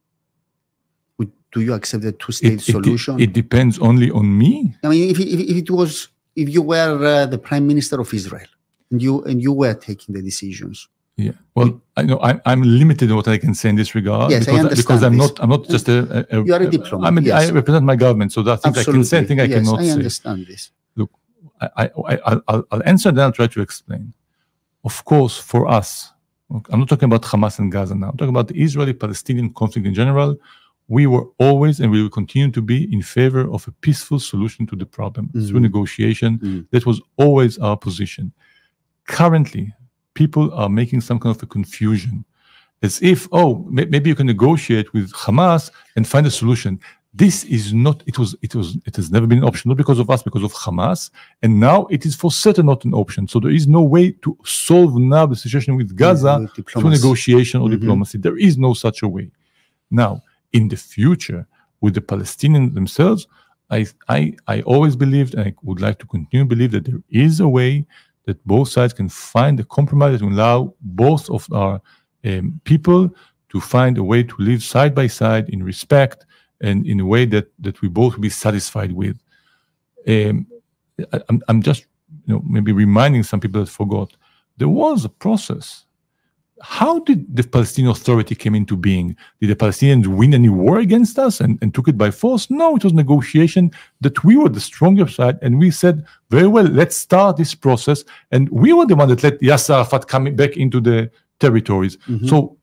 Do you accept the two-state solution? It depends only on me. I mean, if you were the Prime Minister of Israel and you were taking the decisions. Yeah, well, I know I'm limited in what I can say in this regard. Yes, because I'm not just a you are a diplomat. I represent my government, so I think I can say anything I cannot say. I understand this. Look, I'll answer, then I'll try to explain. Of course, for us, I'm not talking about Hamas and Gaza now. I'm talking about the Israeli-Palestinian conflict in general. We were always and we will continue to be in favor of a peaceful solution to the problem through negotiation. That was always our position. Currently, people are making some kind of a confusion, as if, maybe you can negotiate with Hamas and find a solution. This is not. It has never been an option, not because of us, because of Hamas, and now it is for certain not an option. So there is no way to solve now the situation with Gaza through negotiation or diplomacy. There is no such a way. Now, in the future, with the Palestinians themselves, I always believed, and I would like to continue to believe, that there is a way that both sides can find a compromise that will allow both of our people to find a way to live side by side in respect and in a way that we both will be satisfied with. I'm just maybe reminding some people that forgot. There was a process. How did the Palestinian Authority came into being? Did the Palestinians win any war against us and took it by force? No, it was negotiation that we were the stronger side, and we said, very well, let's start this process. And we were the one that let Yasser Arafat come back into the territories. So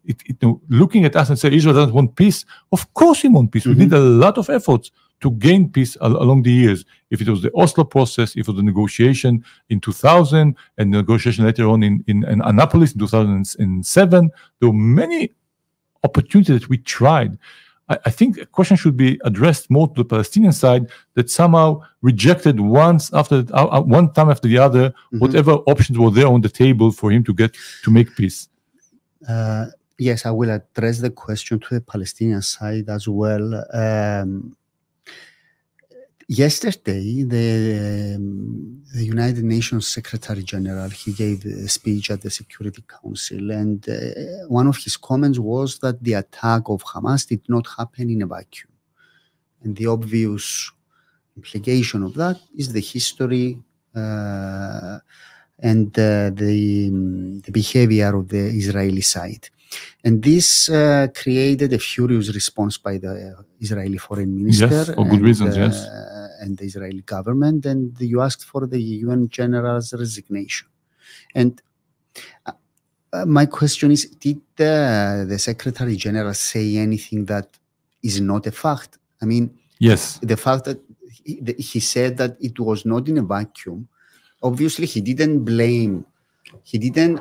looking at us and say Israel doesn't want peace, of course we want peace. We did a lot of efforts to gain peace along the years. If it was the Oslo process, if it was the negotiation in 2000 and negotiation later on in Annapolis in 2007, there were many opportunities that we tried. I think a question should be addressed more to the Palestinian side that somehow rejected one time after the other whatever options were there on the table for him to make peace. Yes, I will address the question to the Palestinian side as well. Yesterday, the United Nations Secretary General, he gave a speech at the Security Council, and one of his comments was that the attack of Hamas did not happen in a vacuum. And the obvious implication of that is the history and the behavior of the Israeli side. And this created a furious response by the Israeli foreign minister. Yes, for good reasons, yes. And the Israeli government, and you asked for the UN general's resignation. And my question is, did the Secretary General say anything that is not a fact? I mean, yes, the fact that he said that it was not in a vacuum, obviously he didn't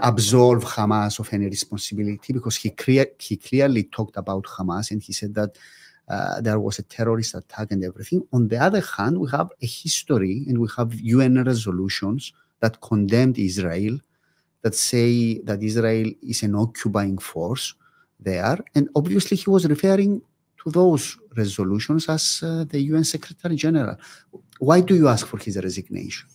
absolve Hamas of any responsibility, because he clearly talked about Hamas, and he said that there was a terrorist attack and everything. On the other hand, we have a history and we have UN resolutions that condemned Israel, that say that Israel is an occupying force there. And obviously he was referring to those resolutions as the UN Secretary General. Why do you ask for his resignation?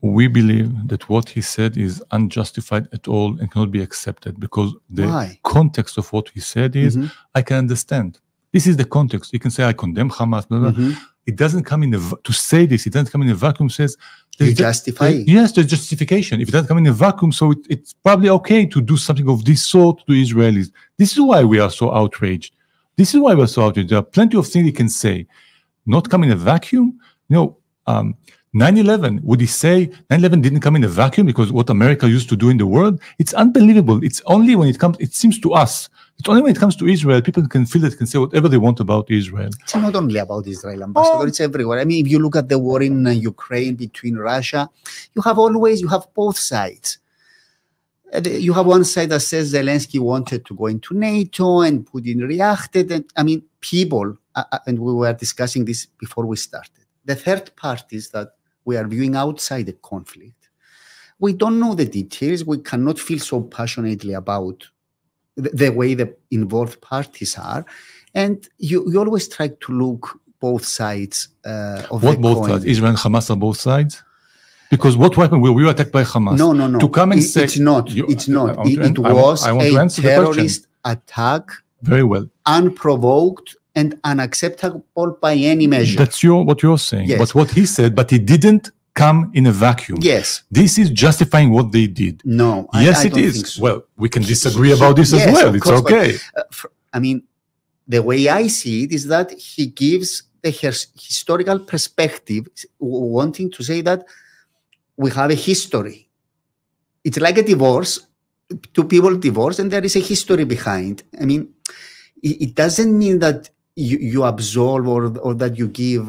We believe that what he said is unjustified at all and cannot be accepted, because the context of what he said is, I can understand. This is the context. You can say, I condemn Hamas, blah, blah. It doesn't come to say this, it doesn't come in a vacuum, says... You justify? Yes, there's justification. If it doesn't come in a vacuum, so it's probably okay to do something of this sort to Israelis. This is why we are so outraged. This is why we're so outraged. There are plenty of things he can say. Not come in a vacuum. 9/11, would he say 9/11 didn't come in a vacuum because what America used to do in the world? It's unbelievable. It's only when it seems to us, it's only when it comes to Israel, people can feel it, can say whatever they want about Israel. It's not only about Israel, Ambassador, it's everywhere. I mean, if you look at the war in Ukraine between Russia, you have both sides. You have one side that says Zelensky wanted to go into NATO and Putin reacted. And I mean, people, and we were discussing this before we started, the third parties that we are viewing outside the conflict, we don't know the details. We cannot feel so passionately about the way the involved parties are. And you always try to look both sides of the coin. What both sides? Israel and Hamas are both sides? Because what happened? We were attacked by Hamas. No. To come and say... It's not. It was a terrorist attack. Very well. Unprovoked and unacceptable by any measure. That's what you're saying. Yes. But what he said, but he didn't come in a vacuum. Yes. This is justifying what they did. No, yes, I it don't is. think so. Well, we can disagree about this as well. It's okay. I mean, the way I see it is that he gives the historical perspective, wanting to say that we have a history. It's like a divorce. Two people divorce and there is a history behind. I mean, it doesn't mean that you absolve or that you give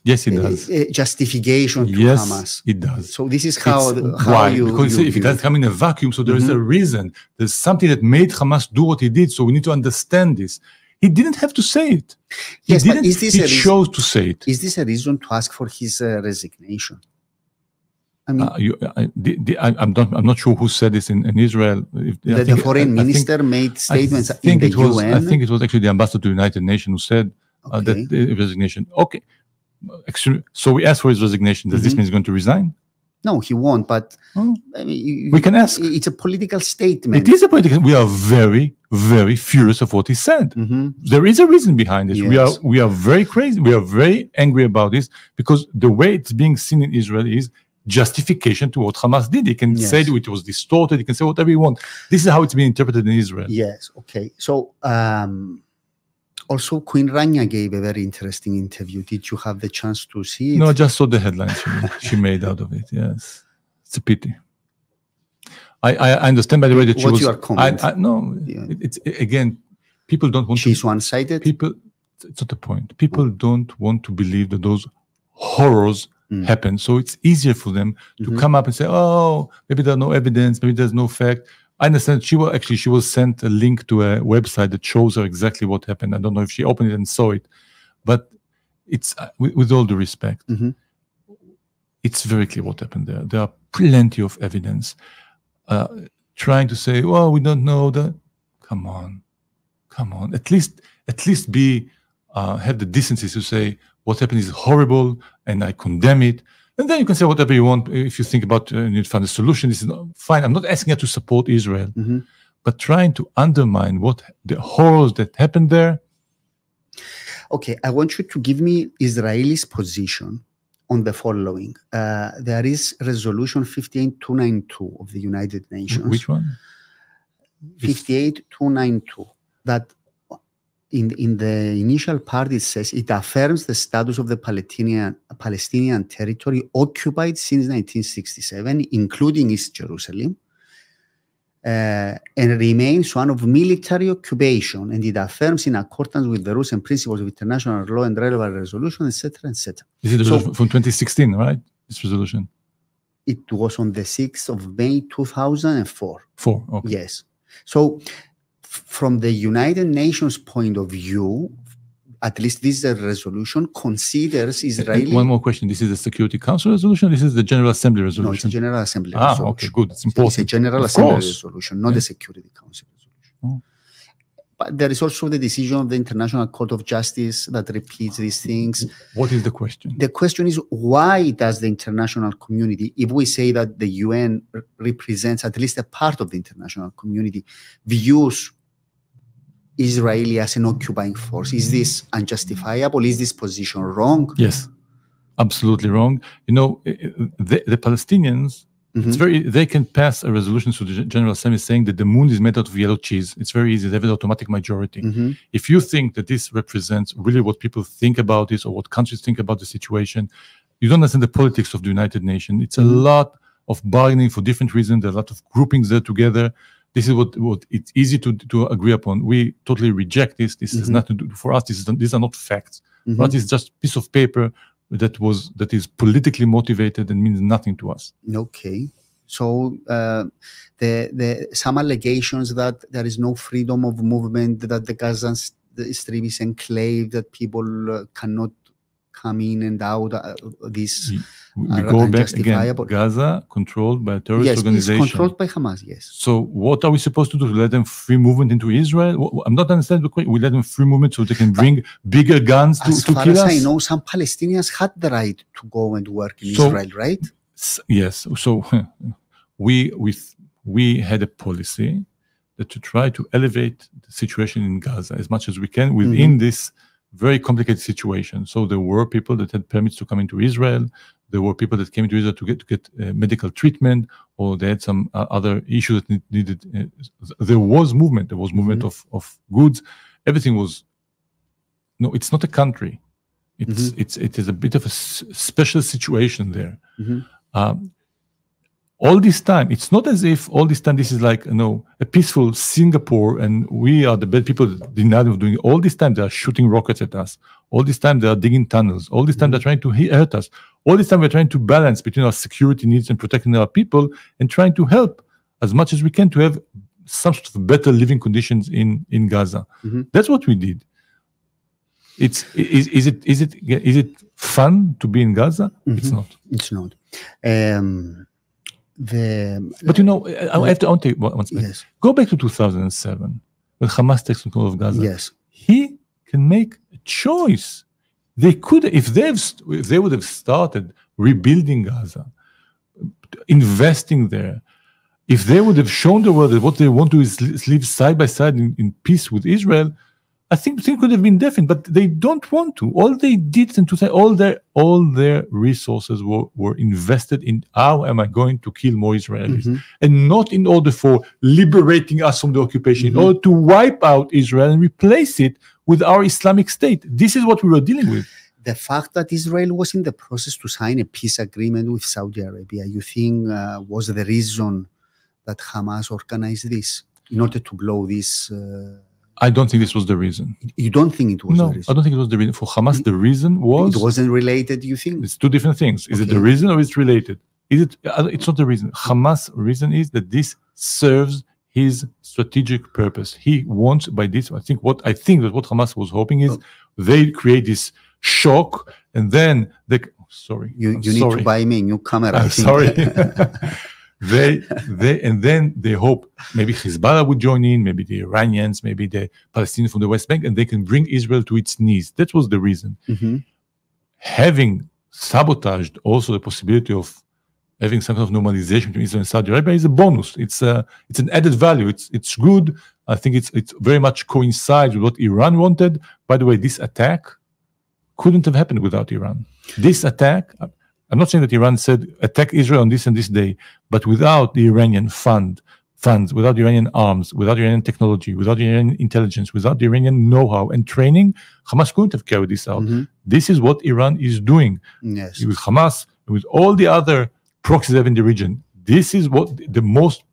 yes, it does. Justification to yes, Hamas. It does. So this is how why? You... Because if it doesn't come in a vacuum, so there is a reason. There's something that made Hamas do what he did, so we need to understand this. He didn't have to say it. Yes, but he chose to say it. Is this a reason to ask for his resignation? I mean, I'm not sure who said this in Israel. The foreign minister made statements in the UN. I think it was actually the ambassador to the United Nations who said that the resignation. Okay. So we asked for his resignation. Does this mean he's going to resign? No, he won't. But I mean, we can ask. It's a political statement. It is a political. We are very, very furious of what he said. There is a reason behind this. Yes. We are very crazy. We are very angry about this because the way it's being seen in Israel is justification to what Hamas did. He can say it was distorted. He can say whatever he wants. This is how it's being interpreted in Israel. Yes. Okay. So also Queen Rania gave a very interesting interview. Did you have the chance to see it? No, I just saw the headlines she made out of it. Yes. It's a pity. I understand, by the way, that she was... What's your comment? No, it's again, people don't want She's one-sided? It's not the point. People don't want to believe that those horrors happen. So it's easier for them to come up and say, oh, maybe there's no evidence, maybe there's no fact. I understand she was sent a link to a website that shows her exactly what happened. I don't know if she opened it and saw it, but it's with all due respect, it's very clear what happened there. There are plenty of evidence. Trying to say, well, we don't know that. Come on. At least be have the decency to say what happened is horrible and I condemn it. And then you can say whatever you want. If you think about you need to find a solution, this is fine. I'm not asking you to support Israel, but trying to undermine what the horrors that happened there. Okay, I want you to give me Israel's position on the following. There is Resolution 58292 of the United Nations. Which one? 58292. That in the initial part it says it affirms the status of the Palestinian territory occupied since 1967, including East Jerusalem, and remains one of military occupation, and it affirms in accordance with the rules and principles of international law and relevant resolution, etc., etc. This is from 2016, right? This resolution. It was on the 6th of May 2004. Okay. Yes. So from the United Nations point of view, at least this resolution considers Israeli... One more question. This is the Security Council resolution? This is the General Assembly resolution? No, it's a General Assembly resolution. Okay, good. It's important. It's a General Assembly resolution, not the Security Council resolution. Oh. But there is also the decision of the International Court of Justice that repeats these things. What is the question? The question is, why does the international community, if we say that the UN represents at least a part of the international community, views Israeli as an occupying force? Is this unjustifiable? Is this position wrong? Yes, absolutely wrong. You know, the Palestinians, they can pass a resolution to the General Assembly saying that the moon is made out of yellow cheese. It's very easy. They have an automatic majority. If you think that this represents really what people think about this or what countries think about the situation, you don't understand the politics of the United Nations. It's a lot of bargaining for different reasons. There are a lot of groupings there together. This is what it's easy to agree upon. We totally reject this. This has nothing to do for us. These are not facts. For us, it's just a piece of paper that is politically motivated and means nothing to us. Okay. So some allegations that there is no freedom of movement, that the Gaza Strip is enclave, that people cannot come in and out. These we go back again. Gaza controlled by a terrorist organization. Yes, controlled by Hamas. Yes. So what are we supposed to do? To let them free movement into Israel? I'm not understanding the question. We let them free movement so they can bring bigger guns to kill us? As far as I know, some Palestinians had the right to go and work in Israel, right? Yes. So we had a policy that to try to elevate the situation in Gaza as much as we can within this very complicated situation. So there were people that had permits to come into Israel. There were people that came to Israel to get medical treatment, or they had some other issues that needed. There was movement. There was movement of goods. Everything was. No, it's not a country. It is a bit of a special situation there. All this time, it's not as if all this time this is like a peaceful Singapore and we are the bad people that deny them doing it. All this time they are shooting rockets at us. All this time they are digging tunnels. All this time they're trying to hurt us. All this time we're trying to balance between our security needs and protecting our people and trying to help as much as we can to have some sort of better living conditions in Gaza. That's what we did. Is it fun to be in Gaza? It's not. It's not. But I have to take one second. Yes. Go back to 2007 when Hamas takes control of Gaza. Yes. He can make a choice. They could, if they would have started rebuilding Gaza, investing there, if they would have shown the world that what they want to do is live side by side in peace with Israel, I think things could have been different, but they don't want to. All they did in 2000, all their resources were invested in how am I going to kill more Israelis, and not in order for liberating us from the occupation, in order to wipe out Israel and replace it with our Islamic State. This is what we were dealing with. The fact that Israel was in the process to sign a peace agreement with Saudi Arabia, you think was the reason that Hamas organized this in order to blow this? I don't think this was the reason. You don't think it was the reason? I don't think it was the reason. For Hamas, the reason was... It wasn't related, you think? It's two different things. Is it the reason or it's related? It's not the reason. Hamas' reason is that this serves his strategic purpose. He wants by this. I think that what Hamas was hoping is they create this shock, and then they. Sorry, you need to buy me a new camera. I'm sorry. They hope maybe Hezbollah would join in, maybe the Iranians, maybe the Palestinians from the West Bank, and they can bring Israel to its knees. That was the reason. Having sabotaged also the possibility of having some kind of normalization between Israel and Saudi Arabia is a bonus. It's an added value. It's good. I think it's very much coincides with what Iran wanted. By the way, this attack couldn't have happened without Iran. This attack, I'm not saying that Iran said attack Israel on this and this day, but without the Iranian funds, without Iranian arms, without Iranian technology, without Iranian intelligence, without the Iranian know-how and training, Hamas couldn't have carried this out. This is what Iran is doing with Hamas, with all the other proxies in the region. This is what the most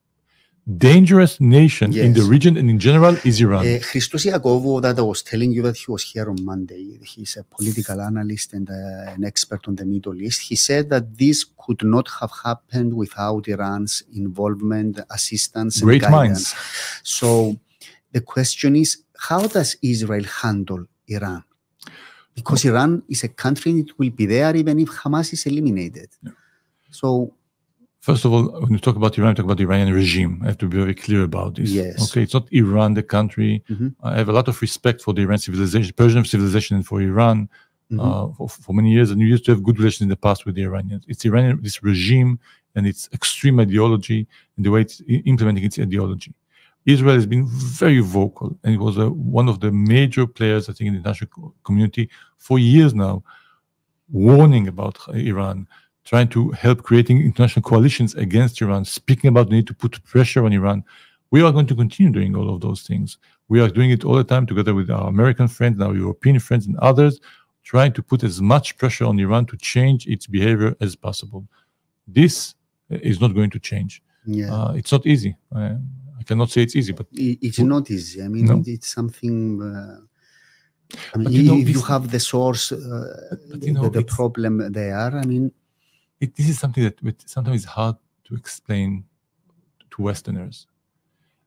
dangerous nation in the region and in general is Iran. Christos Iakovou, that I was telling you that he was here on Monday. He's a political analyst and an expert on the Middle East. He said that this could not have happened without Iran's involvement, assistance, and guidance. Minds. So the question is, how does Israel handle Iran? Because Iran is a country and it will be there even if Hamas is eliminated. So, first of all, when you talk about Iran, you talk about the Iranian regime. I have to be very clear about this. Okay, it's not Iran, the country. I have a lot of respect for the Iranian civilization, Persian civilization, and for Iran for many years. And we used to have good relations in the past with the Iranians. It's Iranian, this regime and its extreme ideology and the way it's implementing its ideology. Israel has been very vocal, and it was one of the major players, I think, in the international community for years now, warning about Iran, trying to help creating international coalitions against Iran, speaking about the need to put pressure on Iran. We are going to continue doing all of those things. We are doing it all the time together with our American friends, our European friends, and others, trying to put as much pressure on Iran to change its behavior as possible. This is not going to change. It's not easy. I cannot say it's easy, but it's not easy. I mean, it's something. If you have the source, the problem there. I mean, this is something that sometimes is hard to explain to Westerners.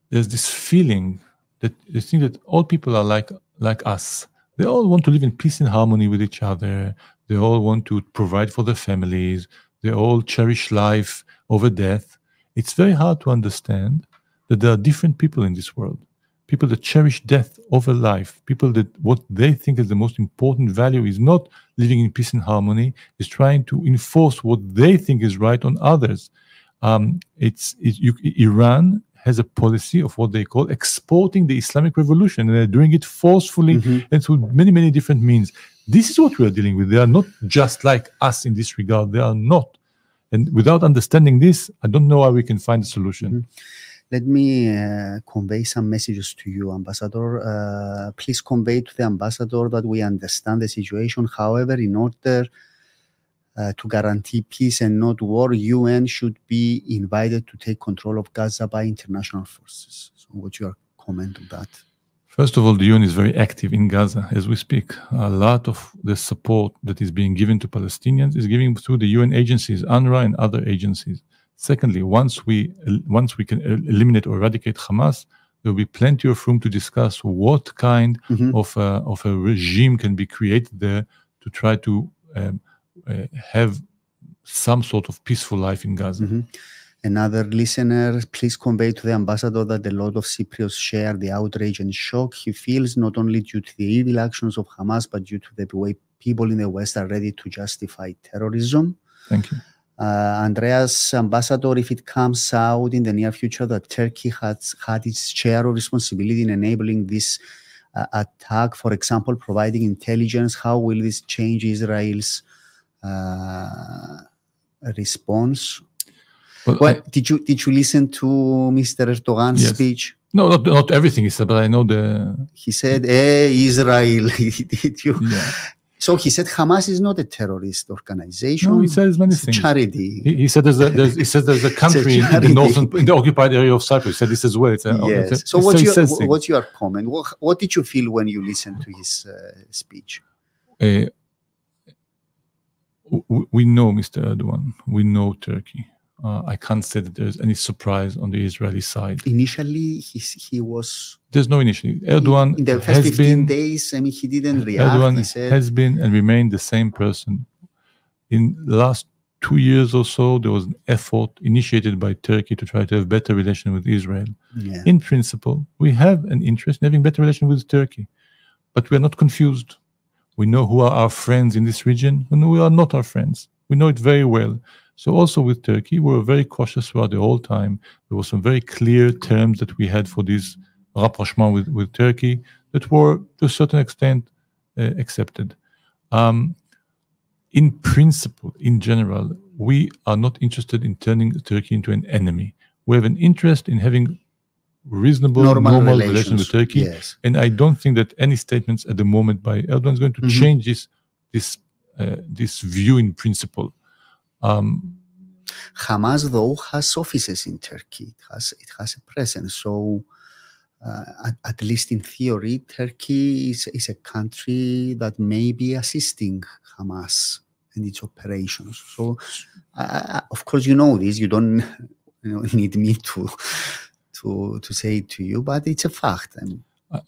There's this feeling that they think that all people are like us. They all want to live in peace and harmony with each other. They all want to provide for their families. They all cherish life over death. It's very hard to understand that there are different people in this world. People that cherish death over life. People that what they think is the most important value is not living in peace and harmony, is trying to enforce what they think is right on others. Iran has a policy of what they call exporting the Islamic revolution, and they're doing it forcefully and through many, many different means. This is what we are dealing with. They are not just like us in this regard. They are not. And without understanding this, I don't know how we can find a solution. Let me convey some messages to you, Ambassador. Please convey to the Ambassador that we understand the situation. However, in order to guarantee peace and not war, UN should be invited to take control of Gaza by international forces. So what's your comment on that? First of all, the UN is very active in Gaza as we speak. A lot of the support that is being given to Palestinians is given through the UN agencies, UNRWA and other agencies. Secondly, once we can eliminate or eradicate Hamas, there will be plenty of room to discuss what kind of a regime can be created there to try to have some sort of peaceful life in Gaza. Another listener, please convey to the Ambassador that a lot of Cypriots share the outrage and shock he feels, not only due to the evil actions of Hamas, but due to the way people in the West are ready to justify terrorism. Thank you. Andreas, Ambassador, if it comes out in the near future that Turkey has had its share of responsibility in enabling this attack, for example, providing intelligence, how will this change Israel's response? Well, did you listen to Mr. Erdogan's speech? No, not everything he said, but I know He said, "Hey, Israel, did you?" Yeah. So he said Hamas is not a terrorist organization. No, he says many things. Charity. He said there's a country in the occupied area of Cyprus. He said this as well. Yes. So what's your comment? What did you feel when you listened to his speech? We know Mr. Erdogan. We know Turkey. I can't say that there's any surprise on the Israeli side. Initially, he was... There's no initially. Erdogan in the first 15 days, I mean, he didn't react. Erdogan he said, has been and remained the same person. In the last 2 years or so, there was an effort initiated by Turkey to try to have better relation with Israel. Yeah. In principle, we have an interest in having better relation with Turkey, but we are not confused. We know who are our friends in this region and who are not our friends. We know it very well. So also with Turkey, we were very cautious throughout the whole time. There were some very clear terms that we had for this rapprochement with Turkey that were, to a certain extent, accepted. In principle, in general, we are not interested in turning Turkey into an enemy. We have an interest in having reasonable, normal relations with Turkey. Yes. And I don't think that any statements at the moment by Erdogan is going to change this view in principle. Hamas, though, has offices in Turkey. It has a presence. So, at least in theory, Turkey is a country that may be assisting Hamas and its operations. So, of course, you know this. You don't need me to say it to you, but it's a fact.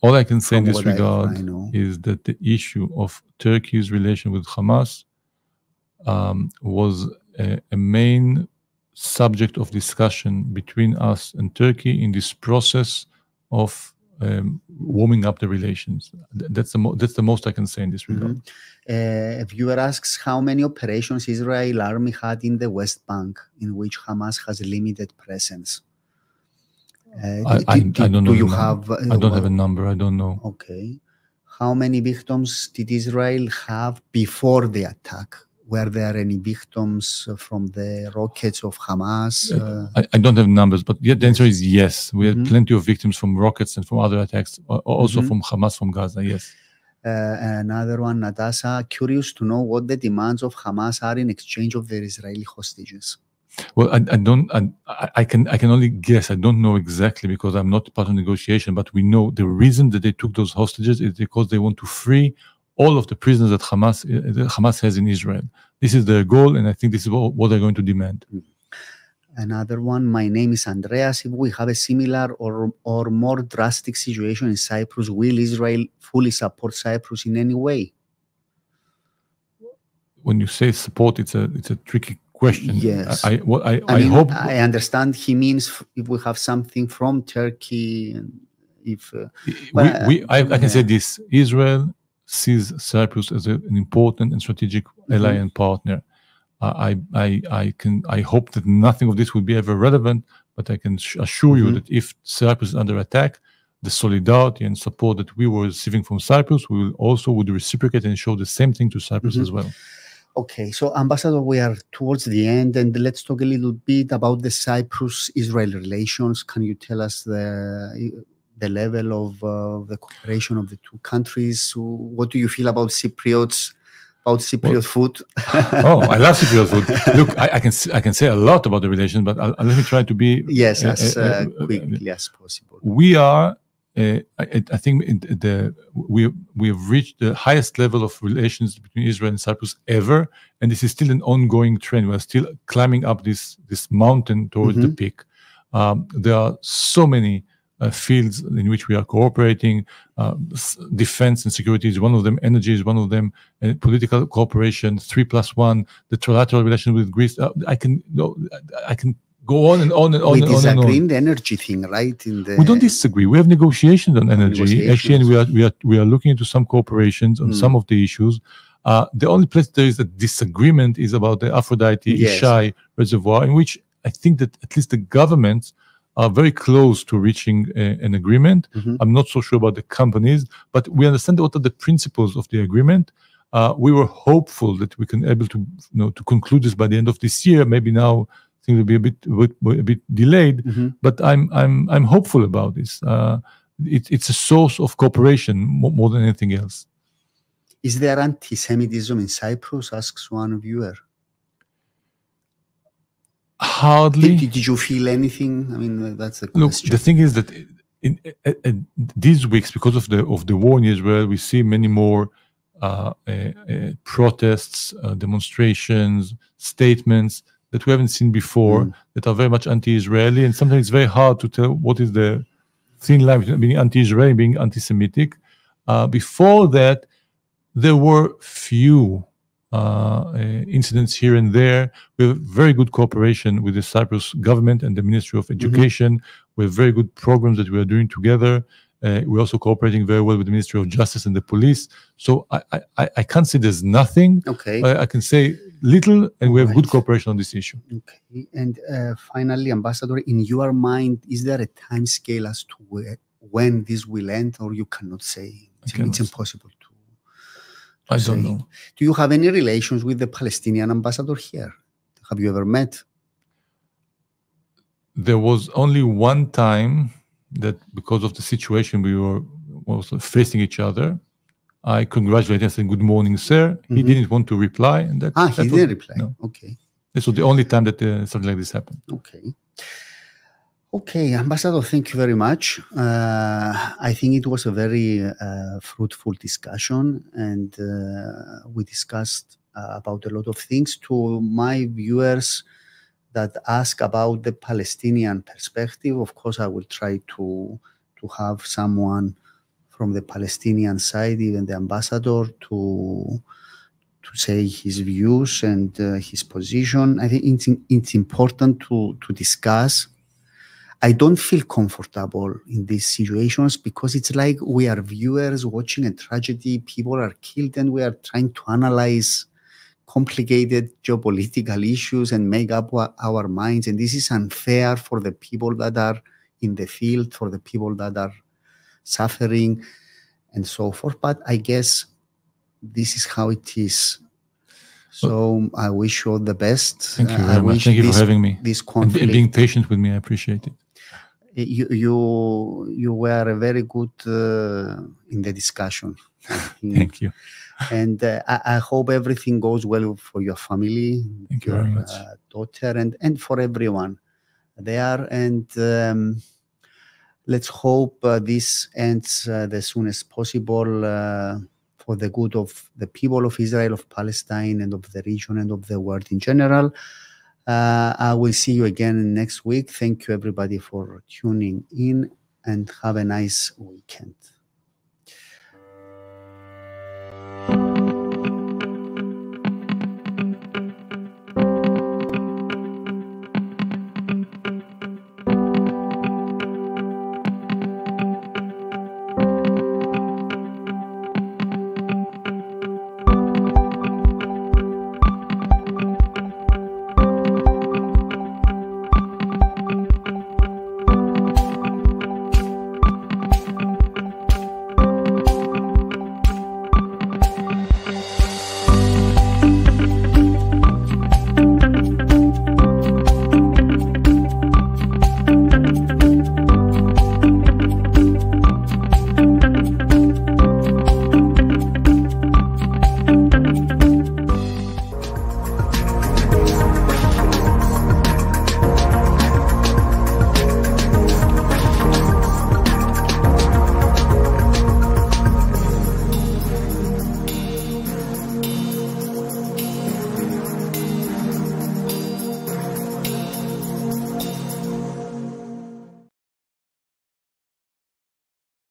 All I can say in this regard is that the issue of Turkey's relation with Hamas was a main subject of discussion between us and Turkey in this process of warming up the relations. That's the most I can say in this regard. A viewer asks how many operations Israel army had in the West Bank in which Hamas has limited presence. I don't know. Do you have? I don't have a number. I don't know. Okay. How many victims did Israel have before the attack? Were there any victims from the rockets of Hamas? I don't have numbers, but the answer is yes. We had plenty of victims from rockets and from other attacks, also from Hamas, from Gaza, yes. Another one, Natasha, curious to know what the demands of Hamas are in exchange of their Israeli hostages. Well, I can only guess. I don't know exactly because I'm not part of negotiation, but we know the reason that they took those hostages is because they want to free all of the prisoners that Hamas has in Israel. This is their goal, and I think this is what they're going to demand. Another one, my name is Andreas. If we have a similar or more drastic situation in Cyprus, will Israel fully support Cyprus in any way? When you say support, it's a tricky question. Yes. I hope. I understand he means if we have something from Turkey, if I can say this: Israel sees Cyprus as an important and strategic ally and partner. I hope that nothing of this will be ever relevant, but I can assure you that if Cyprus is under attack, the solidarity and support that we were receiving from Cyprus, we would reciprocate and show the same thing to Cyprus as well. Okay, so Ambassador, we are towards the end, and let's talk a little bit about the Cyprus-Israel relations. Can you tell us the level of the cooperation of the two countries? What do you feel about Cypriot food? Oh, I love Cypriot food. Look, I can say a lot about the relation, but let me try to be as quickly as possible. We are. I think we have reached the highest level of relations between Israel and Cyprus ever, and this is still an ongoing trend. We are still climbing up this mountain towards the peak. There are so many fields in which we are cooperating. Defense and security is one of them. Energy is one of them. Political cooperation, 3+1. The trilateral relation with Greece. I can go on and on and on. We disagree in the energy thing, right? We don't disagree. We have negotiations on energy. Actually, and we are looking into some cooperations on some of the issues. The only place there is a disagreement is about the Aphrodite Ishai reservoir, in which I think that at least the governments are very close to reaching an agreement. I'm not so sure about the companies, but we understand what are the principles of the agreement. We were hopeful that we can able to to conclude this by the end of this year. Maybe now things will be a bit delayed, but I'm hopeful about this. It's a source of cooperation more than anything else. Is there anti-Semitism in Cyprus? Asks one viewer. Hardly. Did you feel anything? I mean, that's the question. Look, the thing is that in these weeks, because of the war in Israel, we see many more protests, demonstrations, statements that we haven't seen before that are very much anti-Israeli, and sometimes it's very hard to tell what is the thin line between being anti-Israeli and being anti-Semitic. Before that, there were few incidents here and there. We have very good cooperation with the Cyprus government and the Ministry of Education. We have very good programs that we are doing together. We're also cooperating very well with the Ministry of Justice and the police. So I can't say there's nothing. Okay. I can say little, and we have good cooperation on this issue. Okay. And finally, Ambassador, in your mind, is there a time scale as to when this will end, or you cannot say? It's impossible to I say. don't know. Do you have any relations with the Palestinian ambassador here? Have you ever met? There was only one time that, because of the situation we were also facing each other, I congratulated him and said, "Good morning, sir." He didn't want to reply, and he didn't reply. No. Okay. This was the only time that something like this happened. Okay. Okay, Ambassador, thank you very much. I think it was a very fruitful discussion, and we discussed about a lot of things. To my viewers that ask about the Palestinian perspective, of course, I will try to have someone from the Palestinian side, even the ambassador, to say his views and his position. I think it's important to discuss. I don't feel comfortable in these situations because it's like we are viewers watching a tragedy. People are killed, and we are trying to analyze complicated geopolitical issues and make up our minds. And this is unfair for the people that are in the field, for the people that are suffering, and so forth. But I guess this is how it is. So I wish you all the best. Thank you very much. Thank you for having me. This conflict, and being patient with me, I appreciate it. You were very good in the discussion. Thank you. And I hope everything goes well for your family, Thank you very much. daughter, and for everyone there. And let's hope this ends as soon as possible for the good of the people of Israel, of Palestine, and of the region, and of the world in general. I will see you again next week. Thank you, everybody, for tuning in, and have a nice weekend.